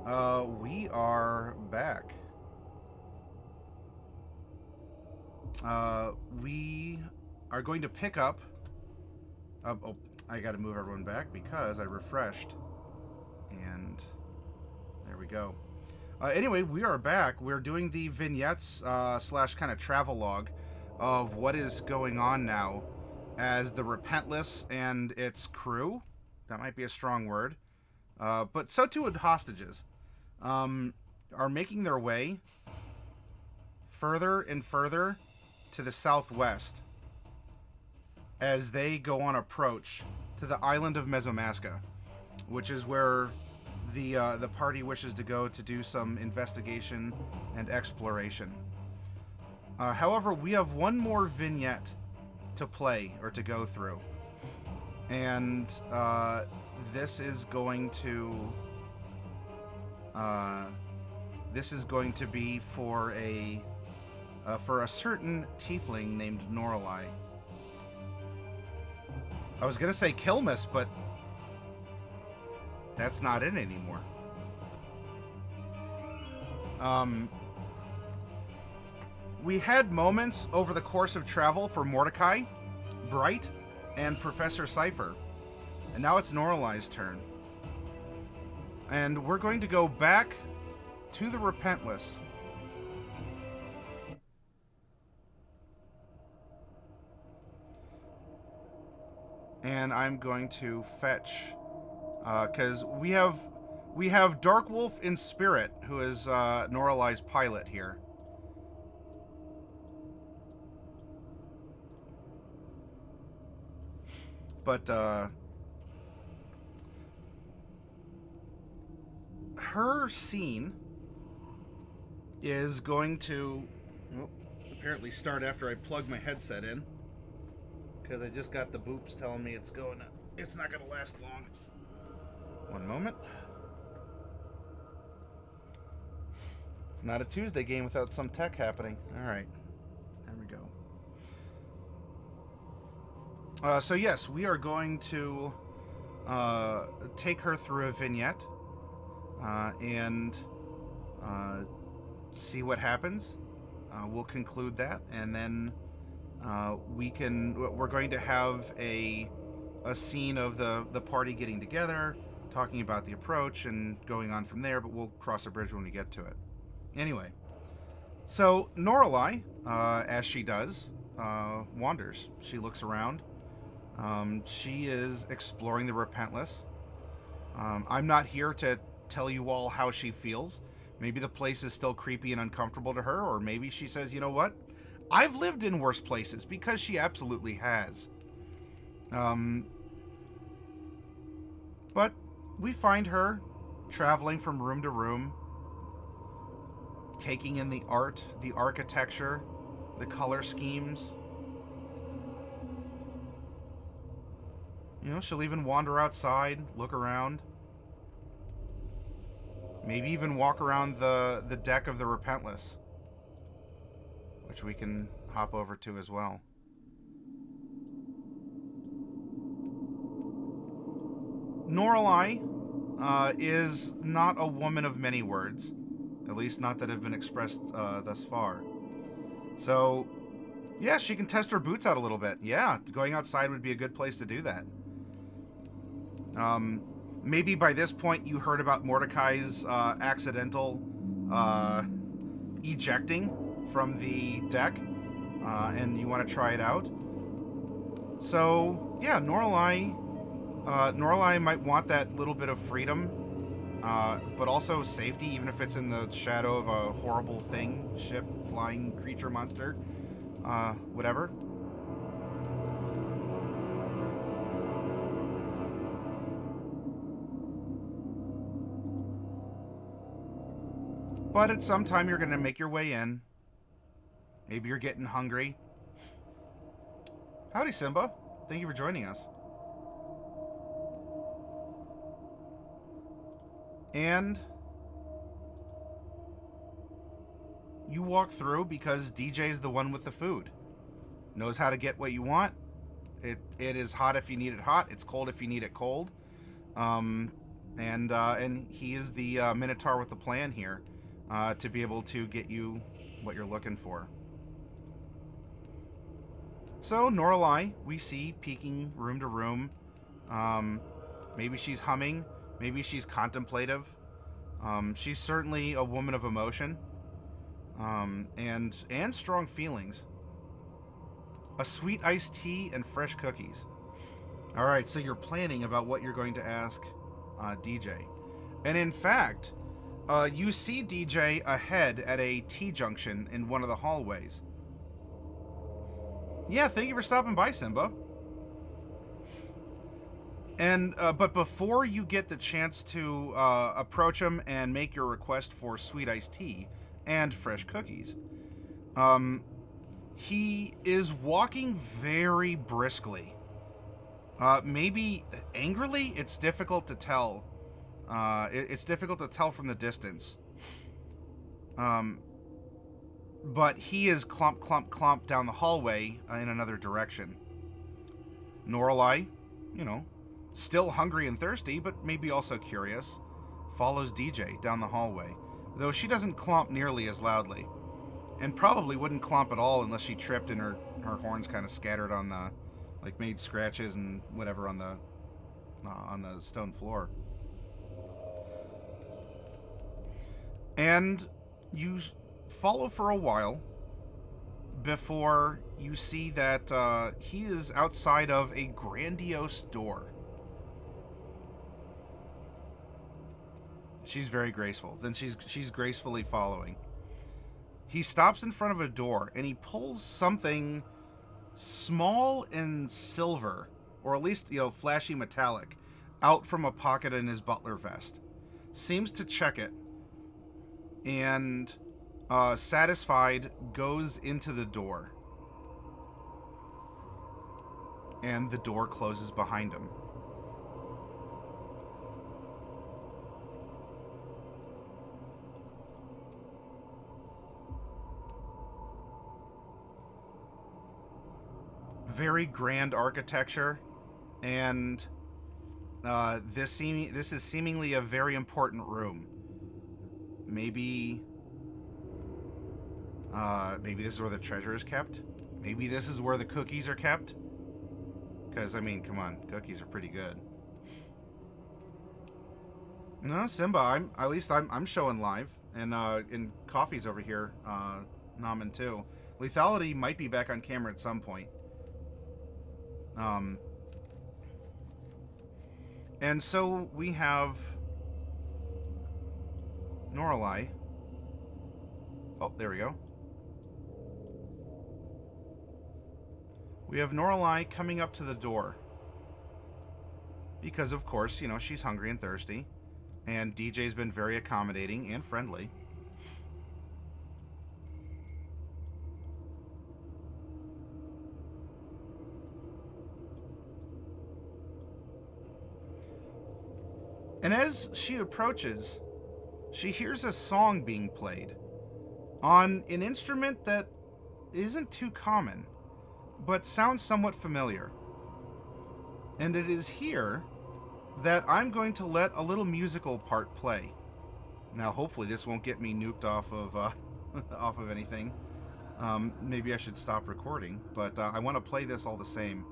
We are back. We are going to pick up. Oh, I got to move everyone back because I refreshed. And there we go. Anyway, we are back. We're doing the vignettes slash kind of travel log of what is going on now as the Repentless and its crew. That might be a strong word. But so too would hostages. Are making their way further and further to the southwest as they go on approach to the island of Mesomasca, which is where the party wishes to go to do some investigation and exploration. However, we have one more vignette to play or to go through, and this is going to be for a certain tiefling named Norlai. I was gonna say Kilmus, but that's not it anymore. We had moments over the course of travel for Mordecai, Bright, and Professor Cypher, and now it's Norlai's turn. And we're going to go back to the Repentless. And I'm going to fetch, because we have Darkwolf in spirit, who is Norlai's pilot here. But her scene is going to apparently start after I plug my headset in, because I just got the boops telling me it's not going to last long. One moment. It's not a Tuesday game without some tech happening. All right, there we go. So yes, we are going to take her through a vignette and see what happens. We'll conclude that, and then we're going to have a scene of the party getting together, talking about the approach, and going on from there, but we'll cross a bridge when we get to it. Anyway, so Norlai, as she does, wanders. She looks around. She is exploring the Repentless. I'm not here to tell you all how she feels. Maybe the place is still creepy and uncomfortable to her, or maybe she says, you know what? I've lived in worse places, because she absolutely has. But we find her traveling from room to room, taking in the art, the architecture, the color schemes. You know, she'll even wander outside, look around. Maybe even walk around the deck of the Repentless, which we can hop over to as well. Norlai is not a woman of many words, at least not that have been expressed thus far. So, yeah, she can test her boots out a little bit. Yeah, going outside would be a good place to do that. Maybe by this point you heard about Mordecai's accidental ejecting from the deck, and you want to try it out. So, yeah, Norlai might want that little bit of freedom, but also safety, even if it's in the shadow of a horrible thing, ship, flying creature, monster, whatever. But at some time you're going to make your way in. Maybe you're getting hungry. Howdy, Simba. Thank you for joining us. And you walk through because DJ's the one with the food. Knows how to get what you want. It is hot if you need it hot. It's cold if you need it cold. and he is the Minotaur with the plan here, to be able to get you what you're looking for. So Norlai, we see peeking room to room. Um, maybe she's humming. Maybe she's contemplative. She's certainly a woman of emotion, and strong feelings. A sweet iced tea and fresh cookies. All right, so you're planning about what you're going to ask DJ, and in fact, you see DJ ahead at a T junction in one of the hallways. Yeah, thank you for stopping by, Simba. And but before you get the chance to approach him and make your request for sweet iced tea and fresh cookies, um, he is walking very briskly. Maybe angrily. It's difficult to tell. It's difficult to tell from the distance. Um, but he is clump, clump, clump down the hallway in another direction. Norlai, you know, still hungry and thirsty, but maybe also curious, follows DJ down the hallway, though she doesn't clomp nearly as loudly, and probably wouldn't clomp at all unless she tripped and her horns kind of scattered on the, like, made scratches and whatever on the stone floor. And you follow for a while before you see that he is outside of a grandiose door. She's very graceful. Then she's gracefully following. He stops in front of a door and he pulls something small and silver, or at least, flashy metallic, out from a pocket in his butler vest. Seems to check it, and satisfied, goes into the door. And the door closes behind him. Very grand architecture, and this is seemingly a very important room. Maybe this is where the treasure is kept. Maybe this is where the cookies are kept. Because, I mean, come on, cookies are pretty good. No, Simba, I'm showing live, and Coffee's over here, nomming too. Lethality might be back on camera at some point. And so we have Norlai. Oh, there we go. We have Norlai coming up to the door. Because, of course, she's hungry and thirsty. And DJ's been very accommodating and friendly. And as she approaches, she hears a song being played on an instrument that isn't too common, but sounds somewhat familiar. And it is here that I'm going to let a little musical part play. Now, hopefully this won't get me nuked off of off of anything. Maybe I should stop recording, but I want to play this all the same,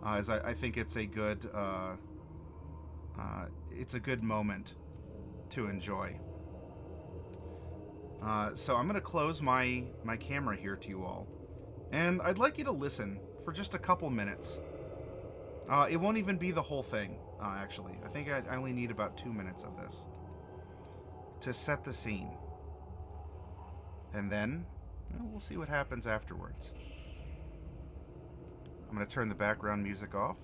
as I think it's a good moment to enjoy. So I'm going to close my camera here to you all, and I'd like you to listen for just a couple minutes. It won't even be the whole thing, actually. I think I only need about 2 minutes of this to set the scene. And then, we'll see what happens afterwards. I'm going to turn the background music off.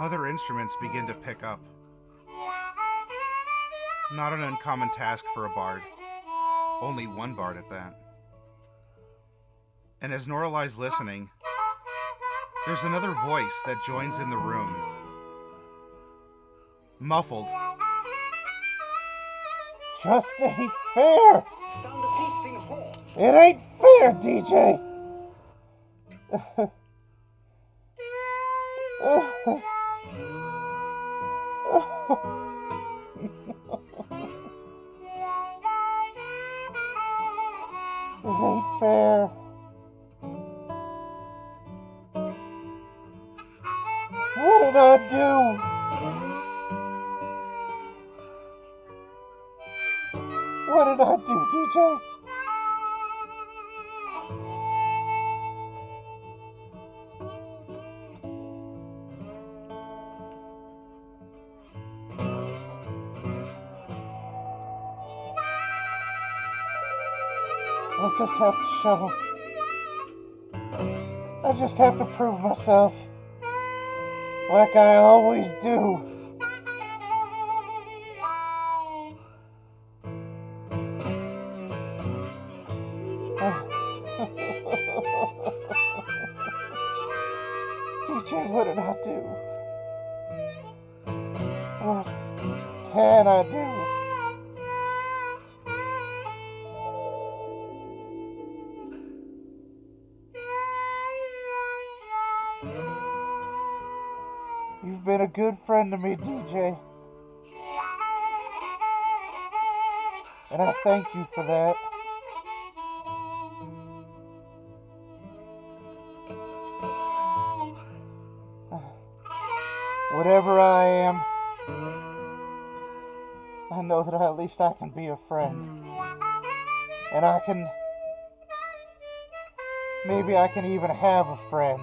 Other instruments begin to pick up. Not an uncommon task for a bard. Only one bard at that. And as Norelai's listening, there's another voice that joins in the room. Muffled. Just ain't fair! Sound a feasting horn. It ain't fair, DJ! It ain't fair. What did I do? What did I do, DJ? I just have to show. I just have to prove myself. Like I always do. DJ, what did I do? What can I do? You've been a good friend to me, DJ. And I thank you for that. Whatever I am, I know that at least I can be a friend. And I can... maybe I can even have a friend.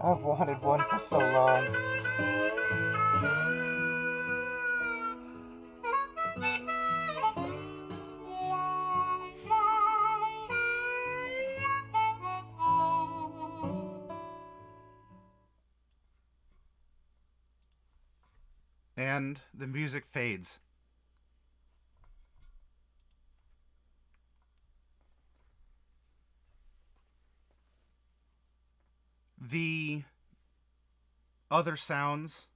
I've wanted one for so long. And the music fades. The other sounds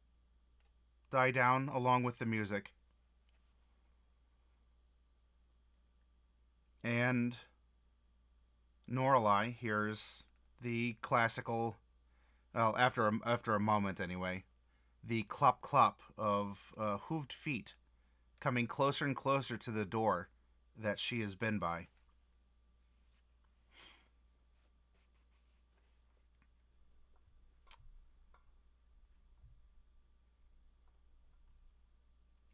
die down along with the music. And Norelai hears the classical, well, after a moment anyway, the clop-clop of hooved feet coming closer and closer to the door that she has been by.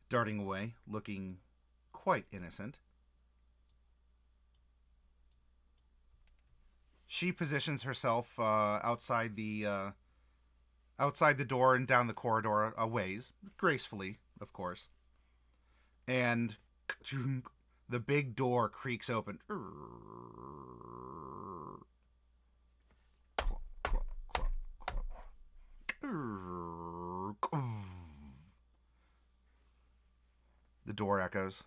Darting away, looking quite innocent. She positions herself outside the door and down the corridor a ways, gracefully, of course. And the big door creaks open. The door echoes.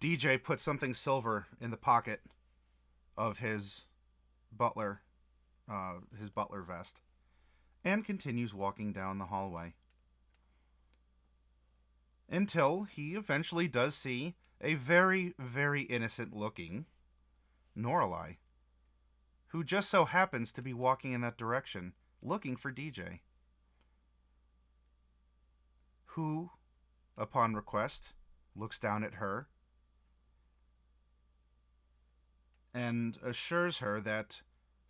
DJ puts something silver in the pocket of his butler vest and continues walking down the hallway until he eventually does see a very, very innocent looking Norelai, who just so happens to be walking in that direction looking for DJ, who, upon request, looks down at her and assures her that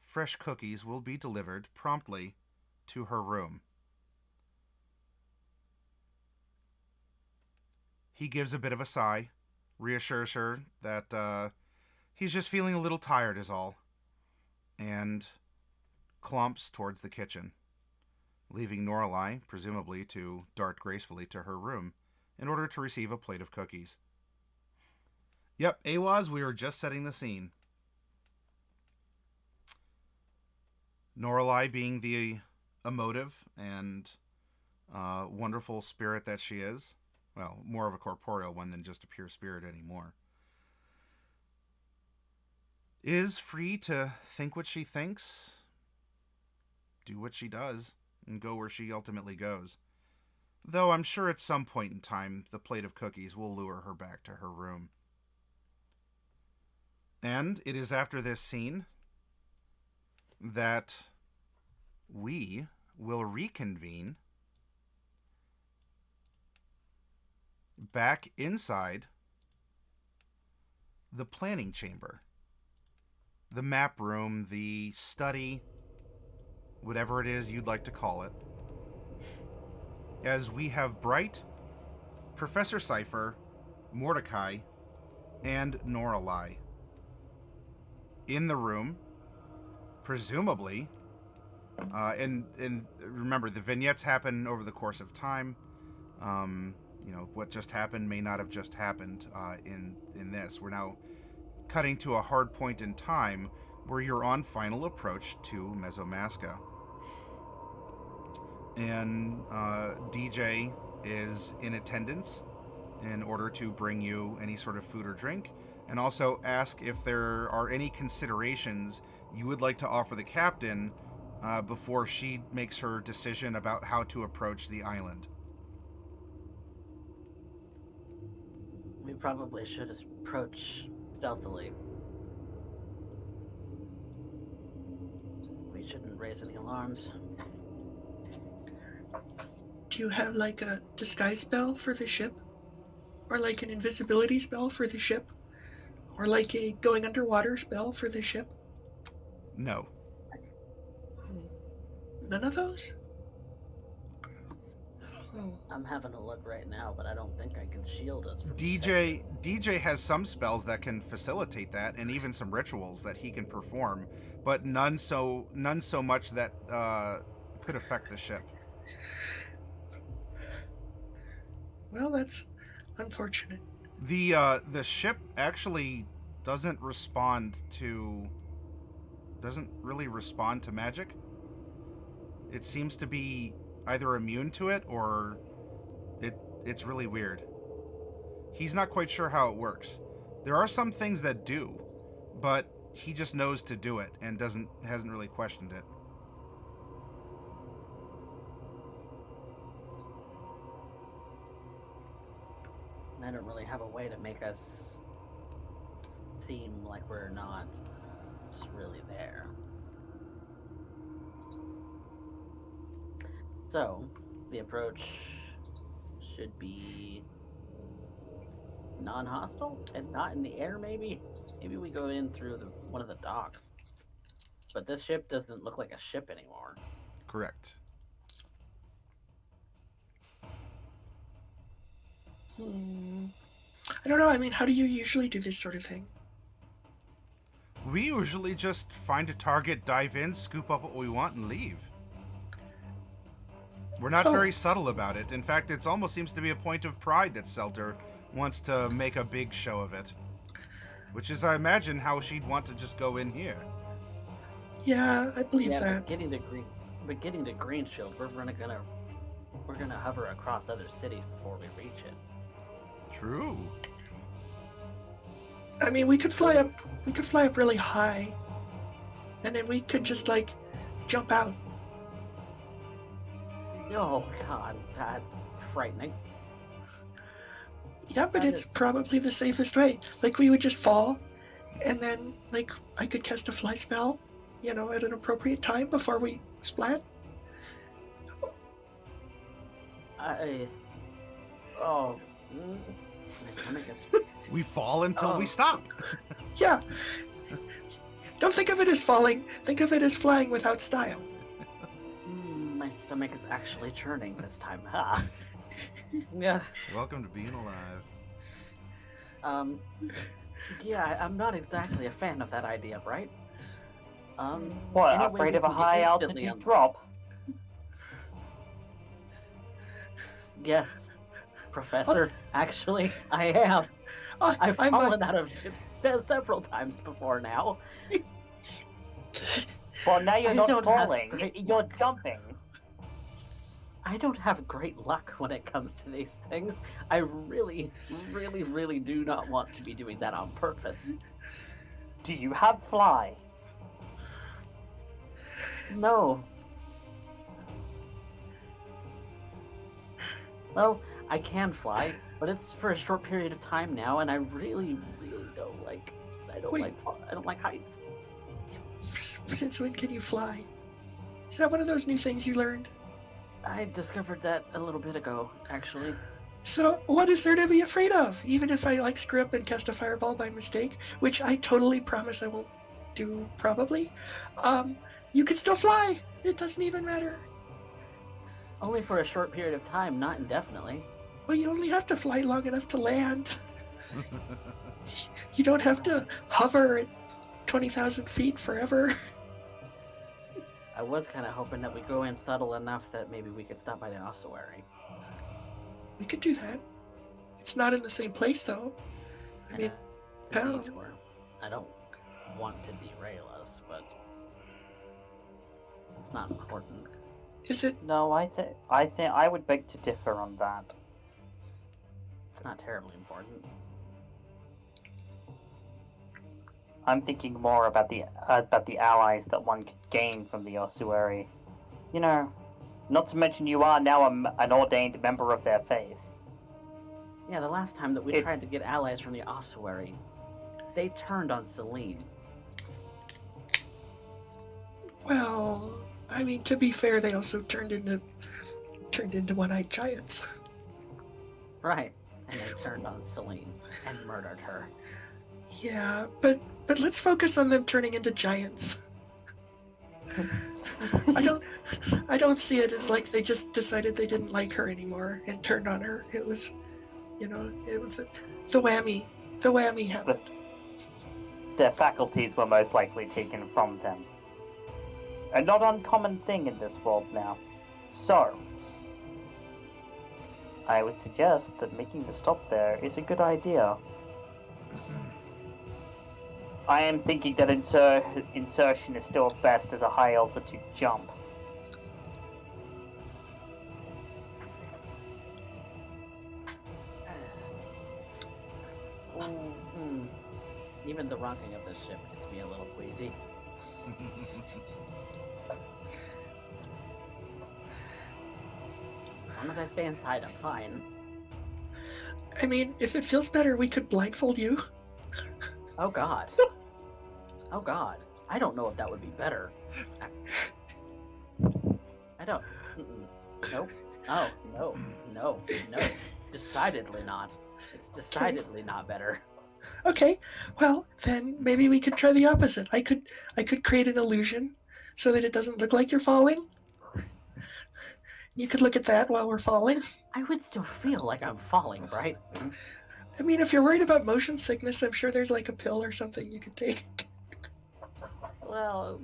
fresh cookies will be delivered promptly to her room. He gives a bit of a sigh, reassures her that he's just feeling a little tired is all, and clumps towards the kitchen, leaving Norelai, presumably, to dart gracefully to her room in order to receive a plate of cookies. Yep, Awaz, we were just setting the scene. Norelai being the emotive and wonderful spirit that she is. Well, more of a corporeal one than just a pure spirit anymore. Is free to think what she thinks, do what she does, and go where she ultimately goes. Though I'm sure at some point in time, the plate of cookies will lure her back to her room. And it is after this scene that we will reconvene back inside the planning chamber. The map room, the study, whatever it is you'd like to call it. As we have Bright, Professor Cypher, Mordecai, and Norelai in the room, presumably. And remember, the vignettes happen over the course of time. What just happened may not have just happened in this. We're now cutting to a hard point in time where you're on final approach to Mesomasca. And DJ is in attendance in order to bring you any sort of food or drink, and also ask if there are any considerations you would like to offer the captain before she makes her decision about how to approach the island. We probably should approach stealthily. We shouldn't raise any alarms. Do you have like a disguise spell for the ship? Or like an invisibility spell for the ship? Or like a going underwater spell for the ship? No. None of those? Oh. I'm having a look right now, but I don't think I can shield us from DJ has some spells that can facilitate that, and even some rituals that he can perform, but none so much that could affect the ship. Well, that's unfortunate. The ship actually doesn't really respond to magic. It seems to be either immune to it or it's really weird. He's not quite sure how it works. There are some things that do, but he just knows to do it and hasn't really questioned it. I don't really have a way to make us seem like we're not really there. So, the approach should be non-hostile and not in the air, maybe? Maybe we go in through one of the docks. But this ship doesn't look like a ship anymore. Correct. I don't know. I mean, how do you usually do this sort of thing? We usually just find a target, dive in, scoop up what we want, and leave. We're not very subtle about it. In fact, it almost seems to be a point of pride that Seltur wants to make a big show of it. Which is, I imagine, how she'd want to just go in here. Yeah, I believe that. But getting to Green Shield, we're gonna hover across other cities before we reach it. True. I mean, we could fly up really high, and then we could just like jump out. Oh God, that's frightening. Yeah, but it's probably the safest way. Like, we would just fall, and then like I could cast a fly spell, at an appropriate time before we splat. We fall until we stop. Yeah. Don't think of it as falling. Think of it as flying without style. My stomach is actually churning this time. Ha. Yeah. Welcome to being alive. Yeah, I'm not exactly a fan of that idea, right? What, anyway, afraid we of a can get high instantly altitude drop? Yes, Professor. Actually, I am. I've fallen out of ships several times before now. Well, now you're I not don't have falling. great You're luck. jumping. I don't have great luck when it comes to these things. I really, really, really do not want to be doing that on purpose. Do you have fly? No. Well, I can fly, but it's for a short period of time now, and I really, really don't like. I don't Wait. like. I don't like heights. Since when can you fly? Is that one of those new things you learned? I discovered that a little bit ago, actually. So what is there to be afraid of? Even if I like screw up and cast a fireball by mistake, which I totally promise I won't do probably, you can still fly. It doesn't even matter. Only for a short period of time, not indefinitely. Well, you only have to fly long enough to land. You don't have to hover at 20,000 feet forever. I was kind of hoping that we go in subtle enough that maybe we could stop by the ossuary. We could do that. It's not in the same place, though. I mean, it's a how? detour. I don't want to derail us, but it's not important. Is it? No, I think I would beg to differ on that. It's not terribly important. I'm thinking more about the allies that one could gain from the ossuary. You know, not to mention you are now an ordained member of their faith. Yeah, the last time that we tried to get allies from the ossuary, they turned on Celine. Well, I mean, to be fair, they also turned into one-eyed giants. Right, and they turned on Celine and murdered her. Yeah, but let's focus on them turning into giants. I don't see it as like they just decided they didn't like her anymore and turned on her. It was, it was the whammy happened. Their faculties were most likely taken from them. A not uncommon thing in this world now. So, I would suggest that making the stop there is a good idea. I am thinking that insertion is still best as a high altitude jump. Even the rocking of this ship gets me a little queasy. As long as I stay inside, I'm fine. I mean, if it feels better, we could blindfold you. Oh god. Oh god. I don't know if that would be better. I don't. Nope. Oh, no. Decidedly not. It's decidedly not better. Okay, well then maybe we could try the opposite. I could create an illusion so that it doesn't look like you're falling. You could look at that while we're falling. I would still feel like I'm falling, right? I mean, if you're worried about motion sickness, I'm sure there's like a pill or something you could take. Well,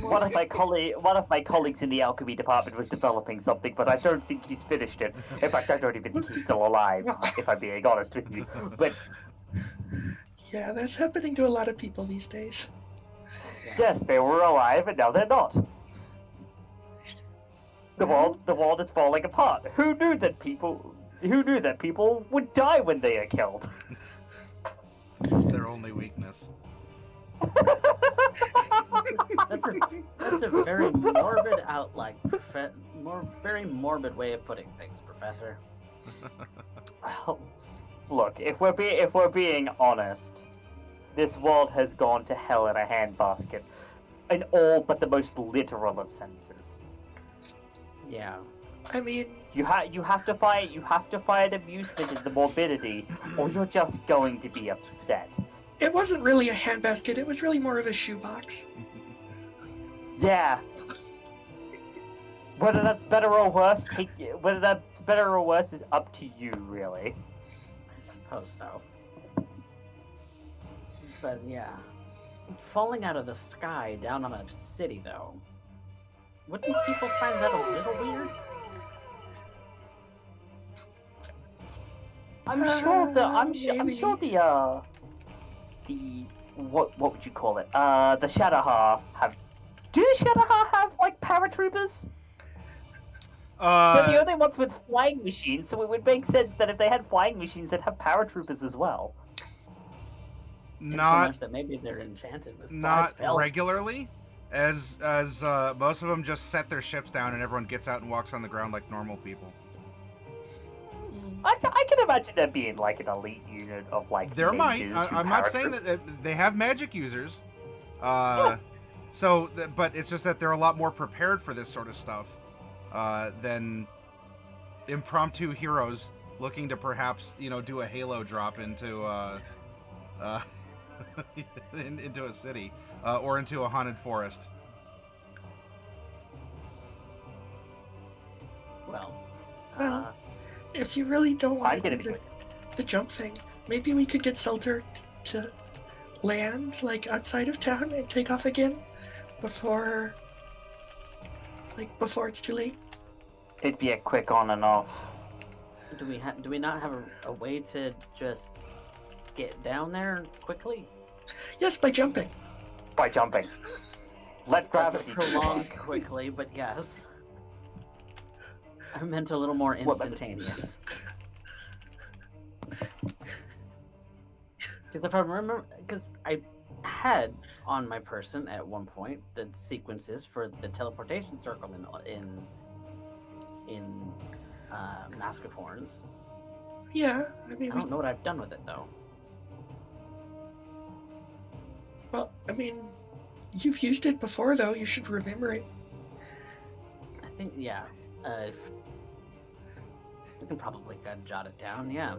One of my colleagues in the alchemy department was developing something, but I don't think he's finished it. In fact, I don't even think he's still alive, if I'm being honest with you. But Yeah, that's happening to a lot of people these days. yes, they were alive, and now they're not. The world is falling apart. Who knew that people would die when they are killed? Their only weakness. that's a very morbid very morbid way of putting things, Professor. Well, look, if we're being honest, this world has gone to hell in a handbasket, in all but the most literal of senses. Yeah. I mean, You have to find amusement in the morbidity, or you're just going to be upset. it wasn't really a handbasket, it was really more of a shoebox. Yeah. Whether that's better or worse, is up to you, really. I suppose so. But yeah. Falling out of the sky down on a city, though. Wouldn't people find that a little weird? what would you call it? The Shadowha have. Do the Shadowha have like paratroopers? They're the only ones with flying machines, so it would make sense that if they had flying machines, they'd have paratroopers as well. And so not much that maybe they're enchanted with fly not spell. regularly, as most of them just set their ships down and everyone gets out and walks on the ground like normal people. I can imagine there being like an elite unit of like. There might. mages who I'm not saying paratroop- that they have magic users. But it's just that they're a lot more prepared for this sort of stuff than impromptu heroes looking to perhaps, do a halo drop into into a city or into a haunted forest. Well, Well, if you really don't I'm want gonna to be do the jump thing, maybe we could get Seltur to land like outside of town and take off again before it's too late. It'd be a quick on and off. do we not have a way to just get down there quickly? Yes, by jumping. By jumping. Let gravity. Prolong quickly, but yes. I meant a little more What- instantaneous. Because if I remember, because I had on my person at one point the sequences for the teleportation circle in Mask of Horns. Yeah, I mean, I don't know what I've done with it though. you've used it before though. You should remember it. I think yeah. We can probably jot it down. Yeah,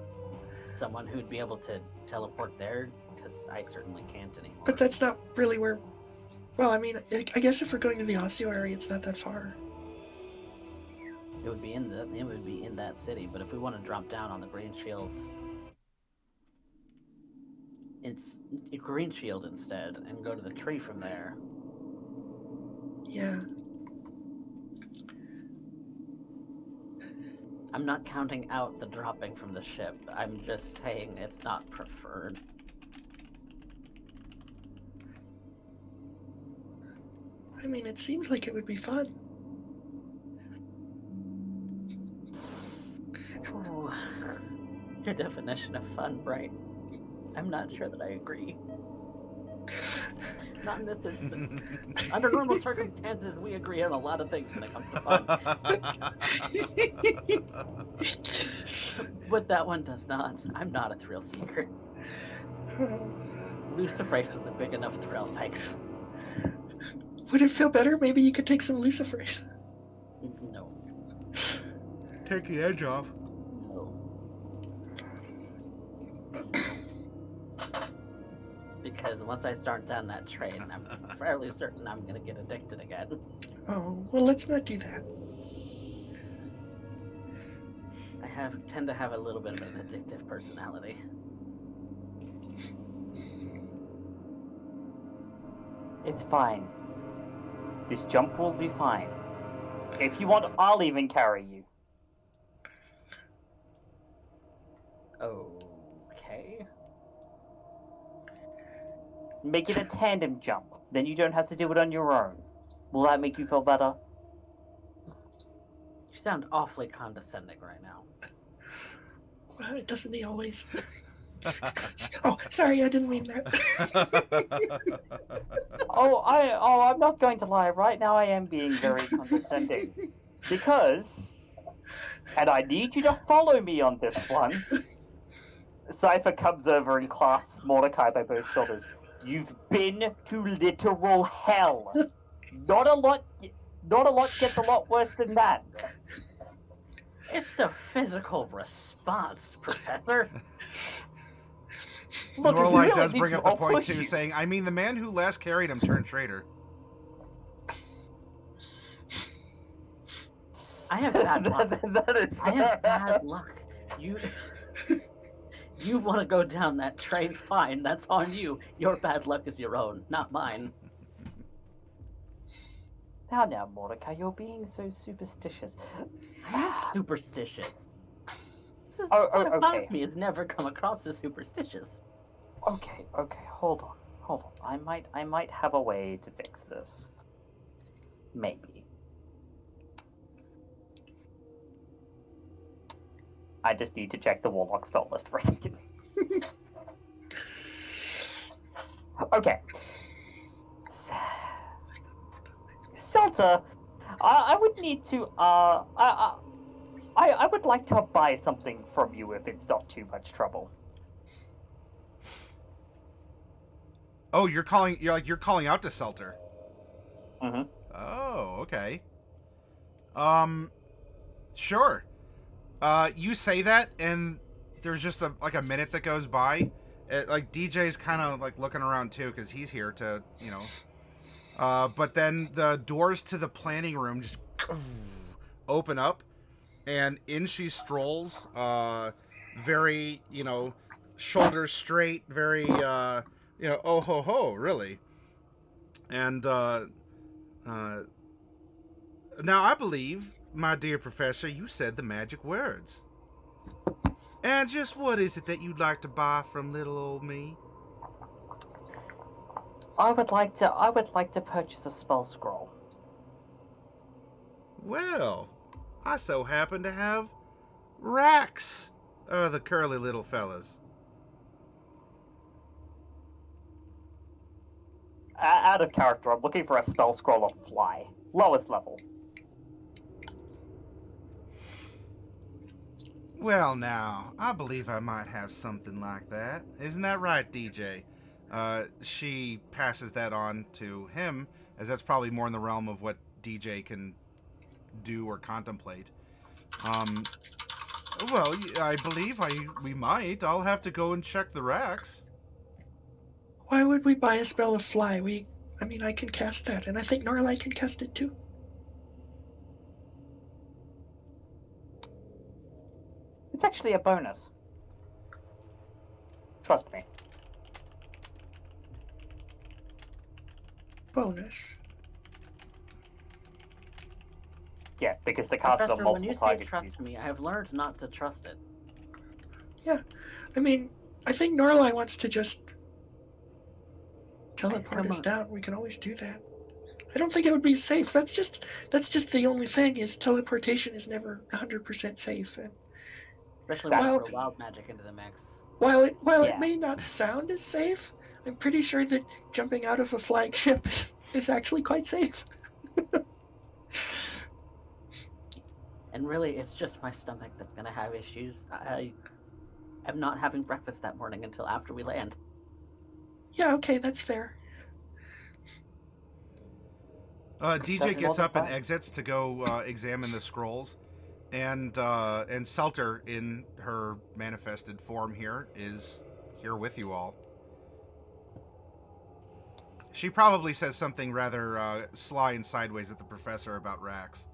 someone who'd be able to teleport there, because I certainly can't anymore. But that's not really where. Well, I mean, I guess if we're going to the Osseo area, it's not that far. It would be in that city, but if we want to drop down on the Green Shields, it's a Green Shield instead, and go to the tree from there. Yeah. I'm not counting out the dropping from the ship. I'm just saying it's not preferred. I mean, it seems like it would be fun. Ooh. Your definition of fun, Bright. I'm not sure that I agree. Not in this instance. Under normal circumstances, we agree on a lot of things when it comes to fun. But that one does not. I'm not a thrill seeker. Luciferase was a big enough thrill, Mike. Would it feel better? Maybe you could take some Luciferase. No. Take the edge off. No. Because once I start down that train, I'm fairly certain I'm gonna get addicted again. Oh, well, let's not do that. I tend to have a little bit of an addictive personality. It's fine. This jump will be fine. If you want, I'll even carry you. Okay. Make it a tandem jump. Then you don't have to do it on your own. Will that make you feel better? You sound awfully condescending right now. Doesn't he always? Oh, sorry, I didn't mean that. I'm not going to lie. Right now, I am being very condescending because, and I need you to follow me on this one. Cypher comes over and clasps Mordecai by both shoulders. You've been to literal hell. Not a lot gets a lot worse than that. It's a physical response, Professor. Look, if you Lorelei really does need bring to, up the I'll point push too, you. saying, "I mean, the man who last carried him turned traitor." I have bad luck. That is I have bad luck. You want to go down that train? Fine, that's on you. Your bad luck is your own, not mine. Now, Mordecai, you're being so superstitious. I'm superstitious. This is Oh, what okay. about me has never come across as superstitious. Okay, hold on. Hold on, I might have a way to fix this. Maybe. I just need to check the Warlock spell list for a second. Okay. Seltur, I would need to, I would like to buy something from you if it's not too much trouble. Oh, you're calling out to Seltur. Mm-hmm. Oh, okay. Sure. You say that, and there's just a minute that goes by. DJ's kind of like looking around too, because he's here to, but then the doors to the planning room just open up, and in she strolls, very, shoulders straight, very, oh ho ho, really. And now I believe, my dear professor, you said the magic words. And just what is it that you'd like to buy from little old me? I would like to purchase a spell scroll. Well, I so happen to have racks. The curly little fellas. Out of character, I'm looking for a spell scroll of fly. Lowest level. Well, now, I believe I might have something like that. Isn't that right, DJ? She passes that on to him, as that's probably more in the realm of what DJ can do or contemplate. Well, I believe we might. I'll have to go and check the racks. Why would we buy a spell of fly? I can cast that, and I think Norlai can cast it too. It's actually a bonus. Trust me. Bonus. Yeah, because the cast Professor, on multiple when you say targets. trust me, I have learned not to trust it. Yeah. I think Norlai wants to just teleport us down. We can always do that. I don't think it would be safe. That's just the only thing, is teleportation is never 100% safe. And Especially when you throw wild magic into the mix. while it may not sound as safe, I'm pretty sure that jumping out of a flagship is actually quite safe. And really, it's just my stomach that's going to have issues. I am not having breakfast that morning until after we land. Yeah, okay, that's fair. DJ gets up and exits to go examine the scrolls, and Seltur, in her manifested form here, is here with you all. She probably says something rather sly and sideways at the professor about racks.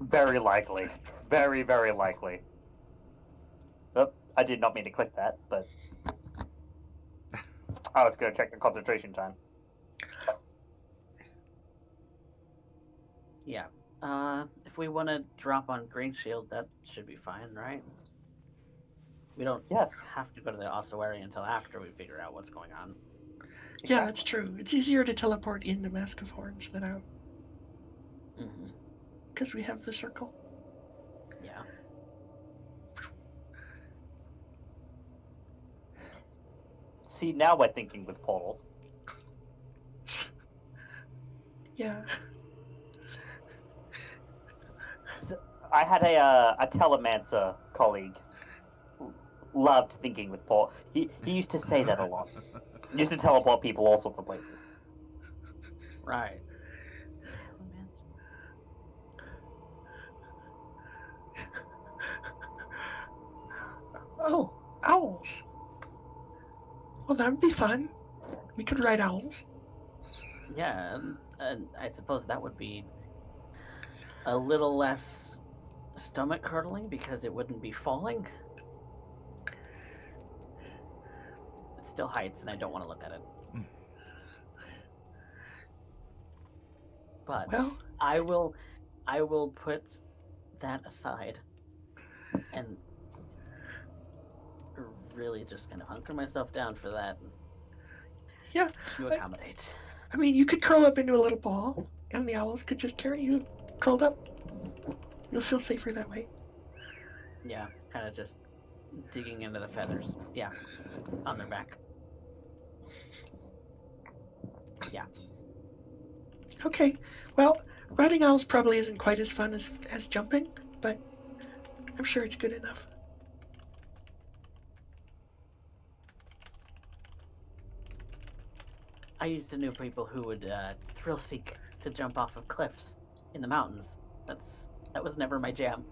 Very likely. Very, very likely. Oh, I did not mean to click that, but I was going to check the concentration time. Yeah. If we want to drop on Green Shield, that should be fine, right? We don't have to go to the ossuary until after we figure out what's going on. Yeah, that's true. It's easier to teleport into Mask of Horns than out. Because we have the circle. Yeah. See, now we're thinking with portals. Yeah. So, I had a telemancer colleague. Loved thinking with portals. He used to say that a lot. He used to teleport people all sorts of places. Right. Oh, owls. Well, that would be fun. We could ride owls. Yeah, and I suppose that would be a little less stomach curdling because it wouldn't be falling. It still heights, and I don't want to look at it. But well, I will put that aside and really just kind of hunker myself down for that Yeah, to accommodate. I mean, you could curl up into a little ball, and the owls could just carry you curled up. You'll feel safer that way. Yeah, kind of just digging into the feathers. Yeah, on their back. Yeah. Okay, well, riding owls probably isn't quite as fun as jumping, but I'm sure it's good enough. I used to know people who would thrill seek to jump off of cliffs in the mountains. That was never my jam.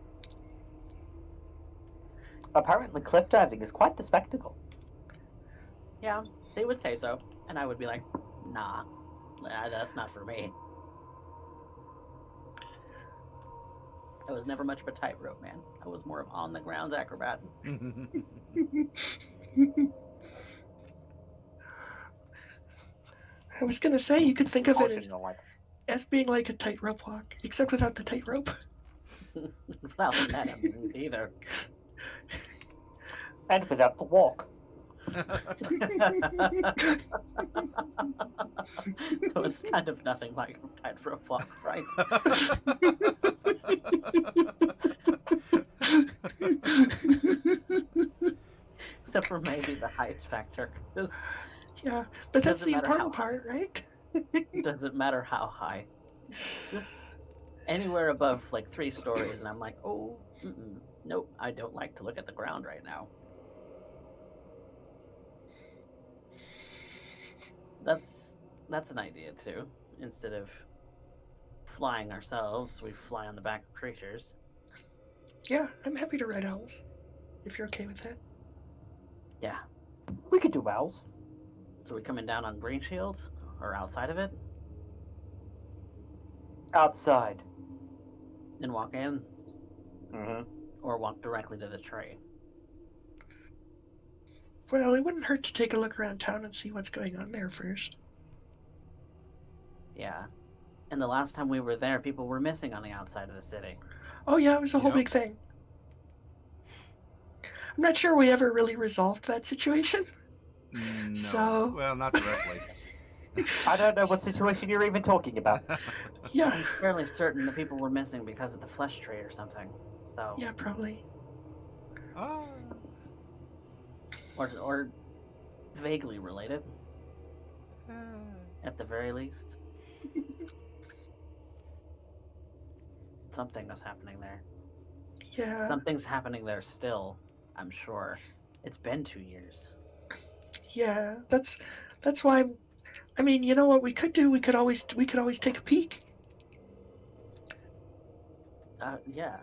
Apparently, cliff diving is quite the spectacle. Yeah, they would say so, and I would be like, nah, that's not for me. I was never much of a tightrope man. I was more of on the ground acrobat. I was gonna say you could think of it Caution, like, as being like a tightrope walk, except without the tightrope. Without the net either. and without the walk. So it's kind of nothing like a tightrope walk, right? Except for maybe the height factor. Yeah, but that's Doesn't the matter important how part, right? Doesn't matter how high. Anywhere above like 3 stories, and I'm like, oh, nope, I don't like to look at the ground right now. That's an idea too. Instead of flying ourselves, we fly on the back of creatures. Yeah, I'm happy to ride owls, if you're okay with that. Yeah. We could do owls. So we coming down on Green Shield or outside of it Outside. and walk in, Mm-hmm. or walk directly to the tree. Well, it wouldn't hurt to take a look around town and see what's going on there first. Yeah. And the last time we were there, people were missing on the outside of the city. Oh yeah, it was a whole Yep. big thing. I'm not sure we ever really resolved that situation. No. So- Well, not directly. I don't know what situation you're even talking about. Yeah, I'm fairly certain the people were missing because of the flesh trade or something. So yeah, probably. Ah. or vaguely related, at the very least. Something was happening there. Yeah, Something's happening there still, I'm sure. It's been 2 years. yeah. That's why. I mean, you know what we could do? We could always take a peek. Yeah.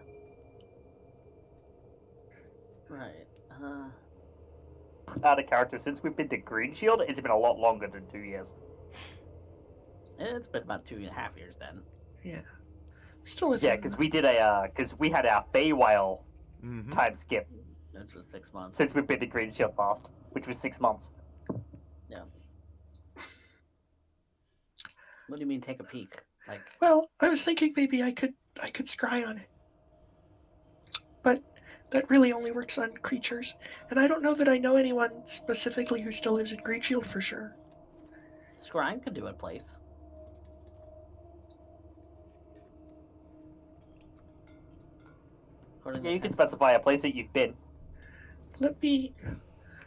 Right. Out of character, since we've been to Green Shield, it's been a lot longer than 2 years. It's been about 2.5 years then. Yeah. Still a Yeah, thing. because we did because we had our Feywild Mhm. time skip Which was 6 months. since we've been to Green Shield last, which was 6 months. What do you mean take a peek? Like, Well, I was thinking maybe I could scry on it, but that really only works on creatures, and I don't know that I know anyone specifically who still lives in Green Shield for sure. Scrying could do it, place. Yeah, you can specify a place that you've been. Let me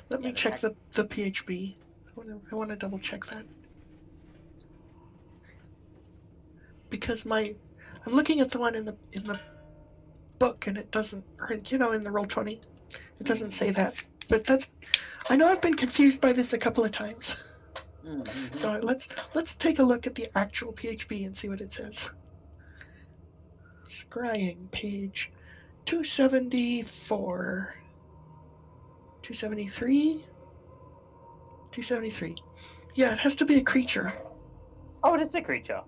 Yeah, check the PHB. I want to double check that because I'm looking at the one in the book and it doesn't, or in the Roll20, it doesn't say that. But I know I've been confused by this a couple of times. Mm-hmm. So let's take a look at the actual PHB and see what it says. Scrying, page 274. 273? 273. Yeah, it has to be a creature. Oh, it is a creature.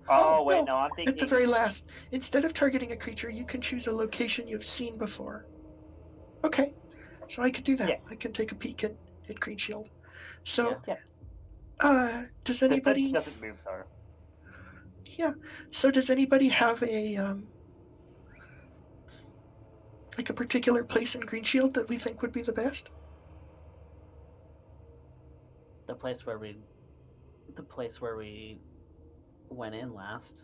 Oh, wait, no, I'm thinking... At the very last, instead of targeting a creature, you can choose a location you've seen before. Okay, so I could do that. Yeah. I can take a peek at Green Shield. So, Yeah. does The anybody... fence doesn't move, though. Yeah, so does anybody have a like a particular place in Green Shield that we think would be the best? The place where we went in last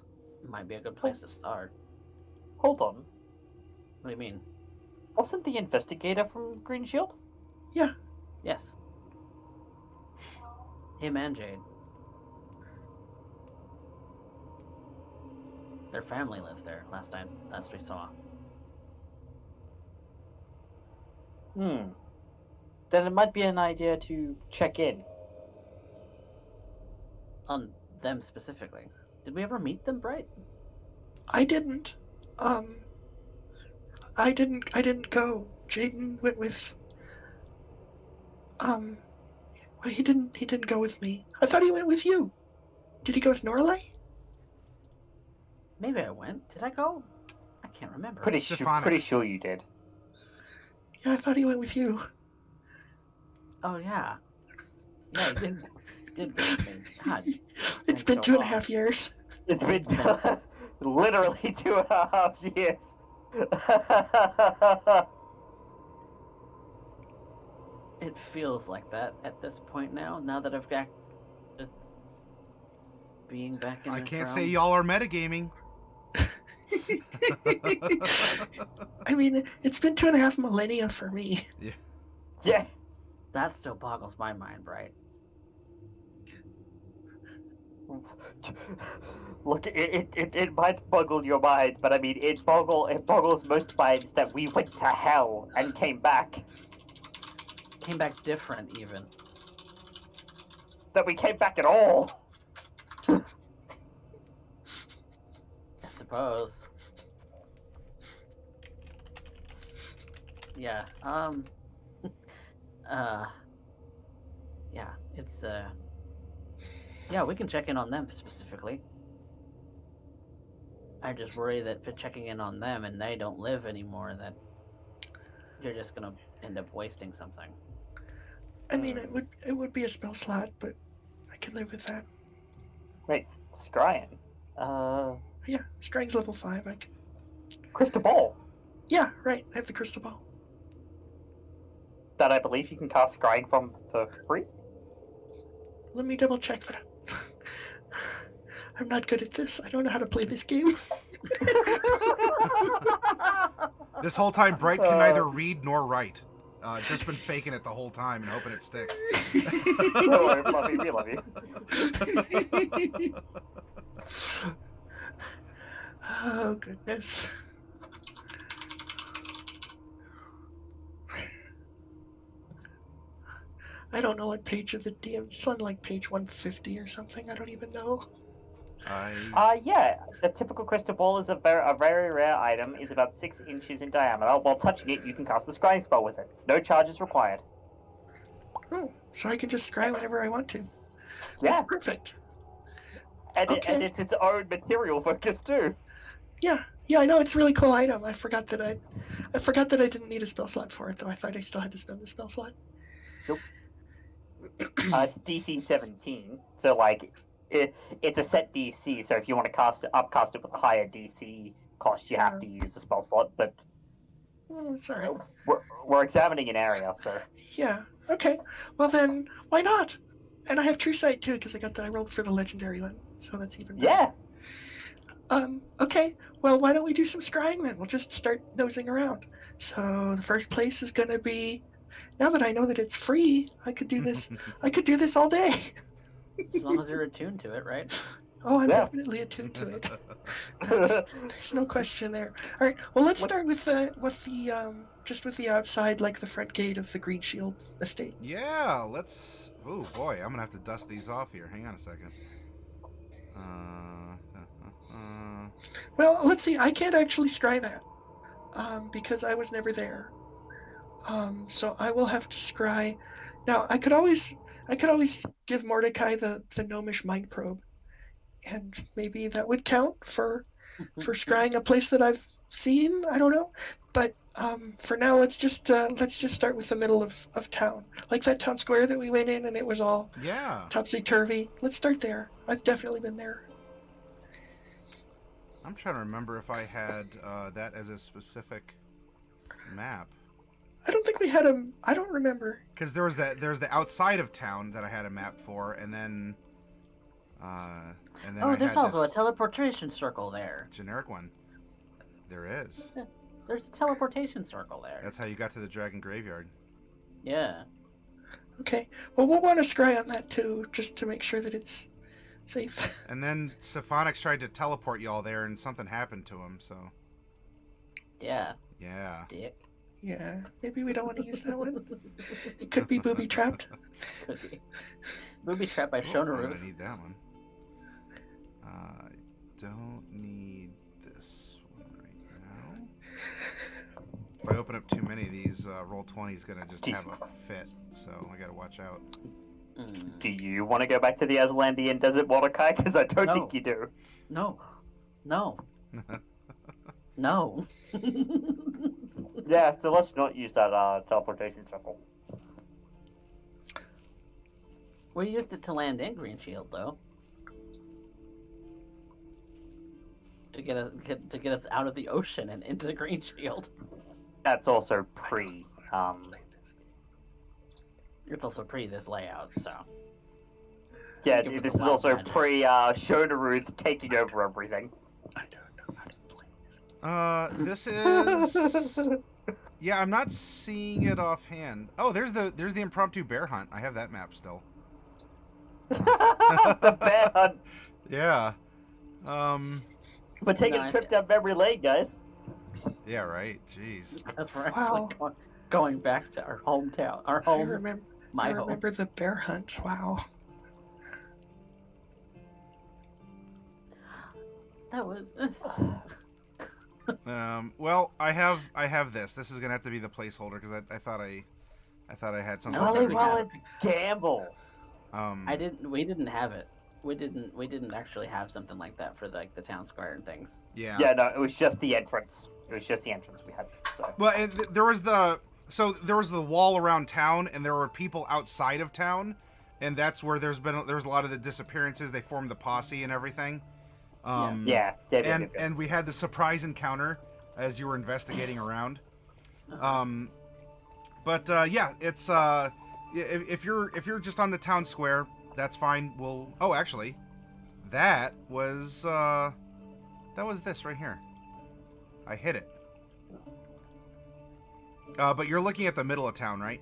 might be a good place to start. Hold on. What do you mean? Wasn't the investigator from Green Shield? Yeah. Yes. Him and Jade. Their family lives there. Last we saw. Then it might be an idea to check in. On them specifically. Did we ever meet them, Bright? I didn't. I didn't go. Jaden went with. Well, he didn't go with me. I thought he went with you. Did he go with Norlay? Maybe I went. Did I go? I can't remember. Pretty Stefanik. sure you did. Yeah, I thought he went with you. Oh yeah. Yeah, he did go with me. God. It's been 2.5 years. It's been literally 2.5 years. It feels like that at this point now that I've got being back in I this can't realm. say y'all are metagaming. I mean, it's been 2.5 millennia for me. Yeah. That still boggles my mind, right? Look, it might boggle your mind, but I mean, it boggles most minds that we went to hell and came back. Came back different, even. That we came back at all. I suppose. Yeah. Yeah. It's Yeah, we can check in on them specifically. I just worry that for checking in on them and they don't live anymore, that you're just gonna end up wasting something. I mean, it would be a spell slot, but I can live with that. Wait, Scryan. Yeah, Scrying's level 5. I can. Crystal Ball. Yeah, right. I have the crystal ball. That I believe you can cast Scrying from for free. Let me double check that. I'm not good at this. I don't know how to play this game. This whole time, Bright can neither read nor write. Just been faking it the whole time and hoping it sticks. Don't worry, Fluffy, we love you. Oh, goodness. I don't know what page of the DM. It's on like page 150 or something. I don't even know. Yeah, the typical crystal ball is a very rare item, is about 6 inches in diameter. While touching it, you can cast the scrying spell with it. No charges required. Oh, so I can just scry whenever I want to. Yeah, That's perfect. and, Okay. and it's its own material focus too. Yeah, I know it's a really cool item. I forgot that I didn't need a spell slot for it, though. I thought I still had to spend the spell slot. Nope. It's DC 17, so like it's a set DC. So if you want to upcast it with a higher DC cost, you have to use the spell slot. But It's all right. we're examining an area, so Yeah. Okay. Well then, why not? And I have True Sight too because I rolled for the legendary one, so that's even better. yeah. Okay. Well, why don't we do some scrying then? We'll just start nosing around. So the first place is gonna be. Now that I know that it's free, I could do this. I could do this all day. As long as you're attuned to it, right? Oh, I'm Yeah. definitely attuned to it. There's no question there. All right. Well, let's start with the outside, like the front gate of the Green Shield estate. Yeah, let's. Oh boy, I'm gonna have to dust these off here. Hang on a second. Well, let's see. I can't actually scry that because I was never there. So I will have to scry. Now I could always give Mordecai the gnomish mind probe, and maybe that would count for scrying a place that I've seen. I don't know, but for now let's just start with the middle of town, like that town square that we went in, and it was all topsy turvy. Let's start there. I've definitely been there. I'm trying to remember if I had that as a specific map. I don't think we had a. I don't remember. Because there's the outside of town that I had a map for, and then Oh, I there's had also a this teleportation circle there. generic one. There is. Yeah, there's a teleportation circle there. That's how you got to the dragon graveyard. Yeah. Okay. Well, we'll want to scry on that too, just to make sure that it's safe. And then Siphonix tried to teleport you all there, and something happened to him. So Yeah. yeah. Dick. Yeah. Maybe we don't want to use that one. It could be booby trapped. Could be. Booby trapped by Oh, I'm Shonaru. gonna need that one. I don't need this one right now. If I open up too many of these, Roll20 is gonna just have a fit. So I gotta watch out. Do you want to go back to the Aslandian desert, Mordecai? Because I don't No. think you do. No. No. No. Yeah, so let's not use that teleportation circle. We used it to land in Green Shield, though. To get us out of the ocean and into the Green Shield. That's also pre. It's also pre this layout, so. Yeah, Give it this the is wild also magic. pre Shonaru's taking over everything. I don't know how to play this. This is. Yeah, I'm not seeing it offhand. Oh, there's the impromptu bear hunt. I have that map still. The bear hunt. Yeah. We're taking No, a trip down memory lane, guys. Yeah, right. Jeez. That's right. Wow. Going back to our hometown, our I home, remember. my I home. remember the bear hunt. Wow. That was. Well, I have this. This is gonna have to be the placeholder because I thought I had something. No, Only we while have- it's gamble. We didn't have it. We didn't actually have something like that for the town square and things. Yeah. Yeah, no, it was just the entrance. It was just the entrance we had. So. Well, there was the wall around town, and there were people outside of town, and that's where there's a lot of the disappearances. They formed the posse and everything. Yeah. And we had the surprise encounter as you were investigating around. But yeah, it's if you're just on the town square, that's fine. Oh, actually, that was this right here. I hit it. But you're looking at the middle of town, right?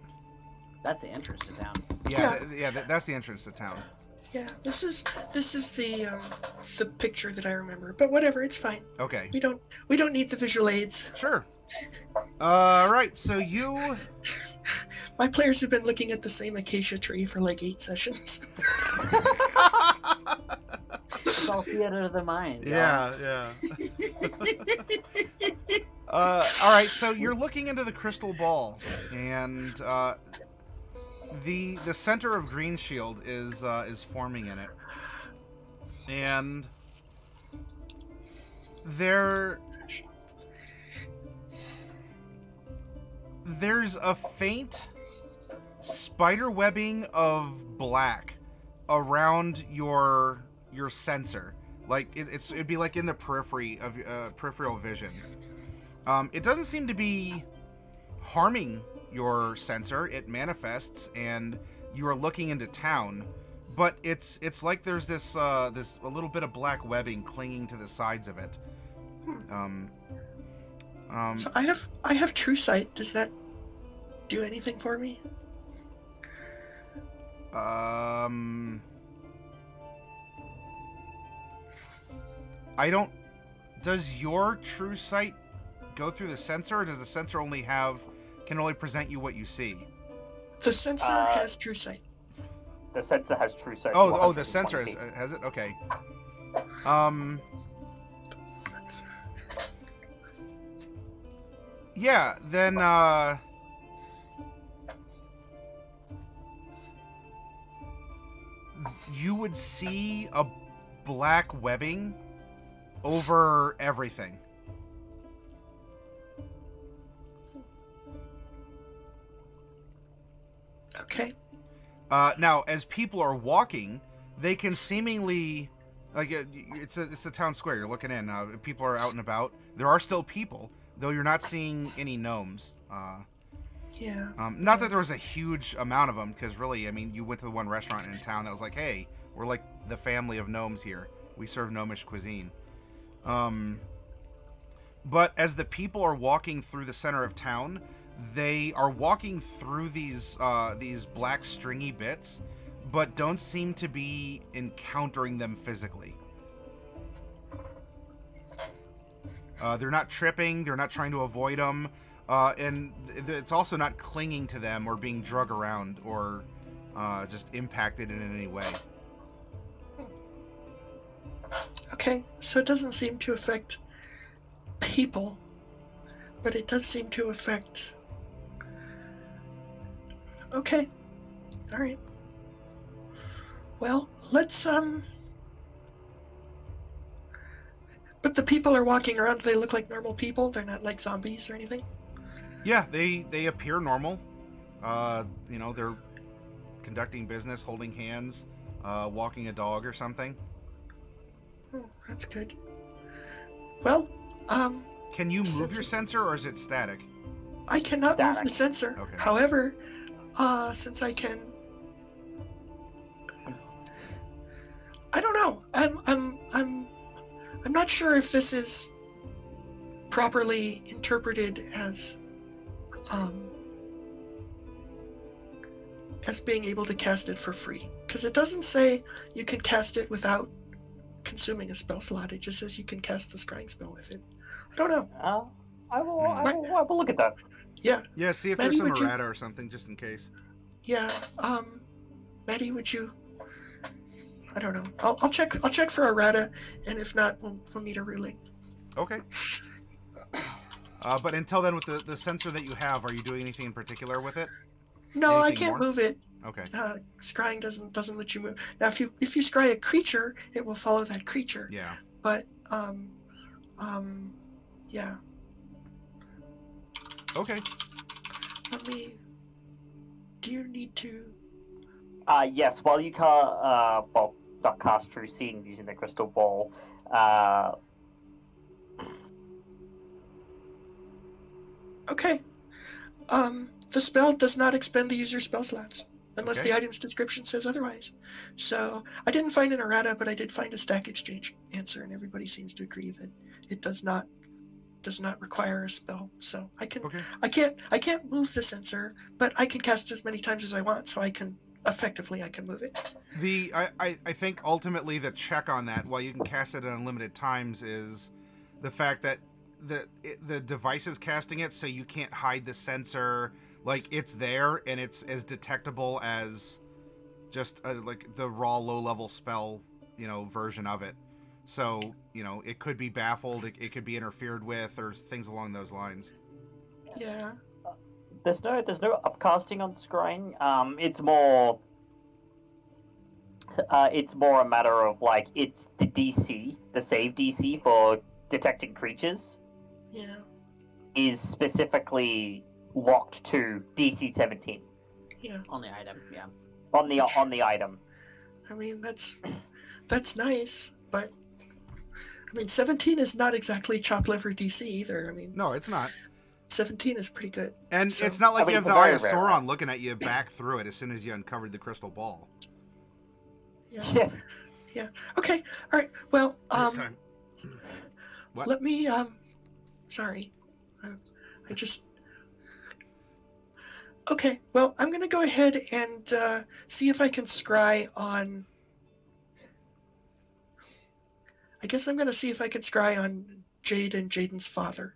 That's the entrance to town. Yeah, that's the entrance to town. Yeah. This is the picture that I remember. But whatever, it's fine. Okay. We don't need the visual aids. Sure. Right. So you. My players have been looking at the same acacia tree for like 8 sessions. It's all theater of the mind. y'all. Yeah. All right. So you're looking into the crystal ball, and the center of Green Shield is forming in it, and there's a faint spider webbing of black around your sensor, like it'd be like in the periphery of peripheral vision. It doesn't seem to be harming your sensor. It manifests, and you are looking into town, but it's like there's this a little bit of black webbing clinging to the sides of it. So I have true sight. Does that do anything for me? I don't. Does your true sight go through the sensor, or does the sensor can only present you what you see? The sensor has true sight. The sensor has true sight. Oh, the sensor has it. Okay. Sensor. Yeah. Then you would see a black webbing over everything. Okay. Now, as people are walking, they can seemingly, like, it's a town square. You're looking in. People are out and about. There are still people, though you're not seeing any gnomes. Yeah. Not that there was a huge amount of them, because really, I mean, you went to the one restaurant in town that was like, hey, we're like the family of gnomes here. We serve gnomish cuisine. But as the people are walking through the center of town, they are walking through these black stringy bits, but don't seem to be encountering them physically. They're not tripping. They're not trying to avoid them. And it's also not clinging to them or being drug around or just impacted in any way. Okay, so it doesn't seem to affect people, but it does seem to affect... Okay. Alright. Well, let's, But the people are walking around, they look like normal people? They're not like zombies or anything? Yeah, they appear normal. They're conducting business, holding hands, walking a dog or something. Oh, that's good. Well, Can you move your sensor, or is it static? I cannot move the Static. sensor. Okay. However, since I can... I don't know. I'm not sure if this is properly interpreted as being able to cast it for free, because it doesn't say you can cast it without consuming a spell slot. It just says you can cast the scrying spell with it. I don't know. I will look at that. Yeah, Yeah, see if Maddie, there's some would you- errata or something, just in case. yeah. Maddie, would you? I don't know. I'll check for errata, and if not, we'll need a ruling. Okay. But until then, with the sensor that you have, are you doing anything in particular with it? No, I Anything can't more? move it. Okay. Scrying doesn't let you move. Now, if you scry a creature, it will follow that creature. Yeah. But yeah. Okay. Let me. Do you need to? Yes. While you not cast True Seeing using the crystal ball. Okay. The spell does not expend the user's spell slots unless Okay. the item's description says otherwise. So I didn't find an errata, but I did find a Stack Exchange answer, and everybody seems to agree that it does not require a spell. So I can't move the sensor, but I can cast it as many times as I want. So I can move it. I think ultimately the check on that, while you can cast it at unlimited times, is the fact that the device is casting it, so you can't hide the sensor. Like, it's there, and it's as detectable as just like the raw low-level spell, version of it. So, it could be baffled, it could be interfered with, or things along those lines. Yeah. There's no upcasting on scrying. It's more a matter of like it's the DC, the save DC for detecting creatures Yeah. is specifically locked to DC 17 Yeah. On the item, yeah. on the item. I mean, that's nice, but I mean, 17 is not exactly chop liver DC either. I mean, No, it's not. 17 is pretty good. And So- it's not like I mean, you have it's the a Eye very of rare Sauron one. looking at you back through it as soon as you uncovered the crystal ball. Yeah. Yeah. Okay. All right. Well, This time. What? let me. Sorry. I just. Okay. Well, I'm gonna go ahead and see if I can scry on. I guess I'm gonna see if I can scry on Jade and Jaden's father.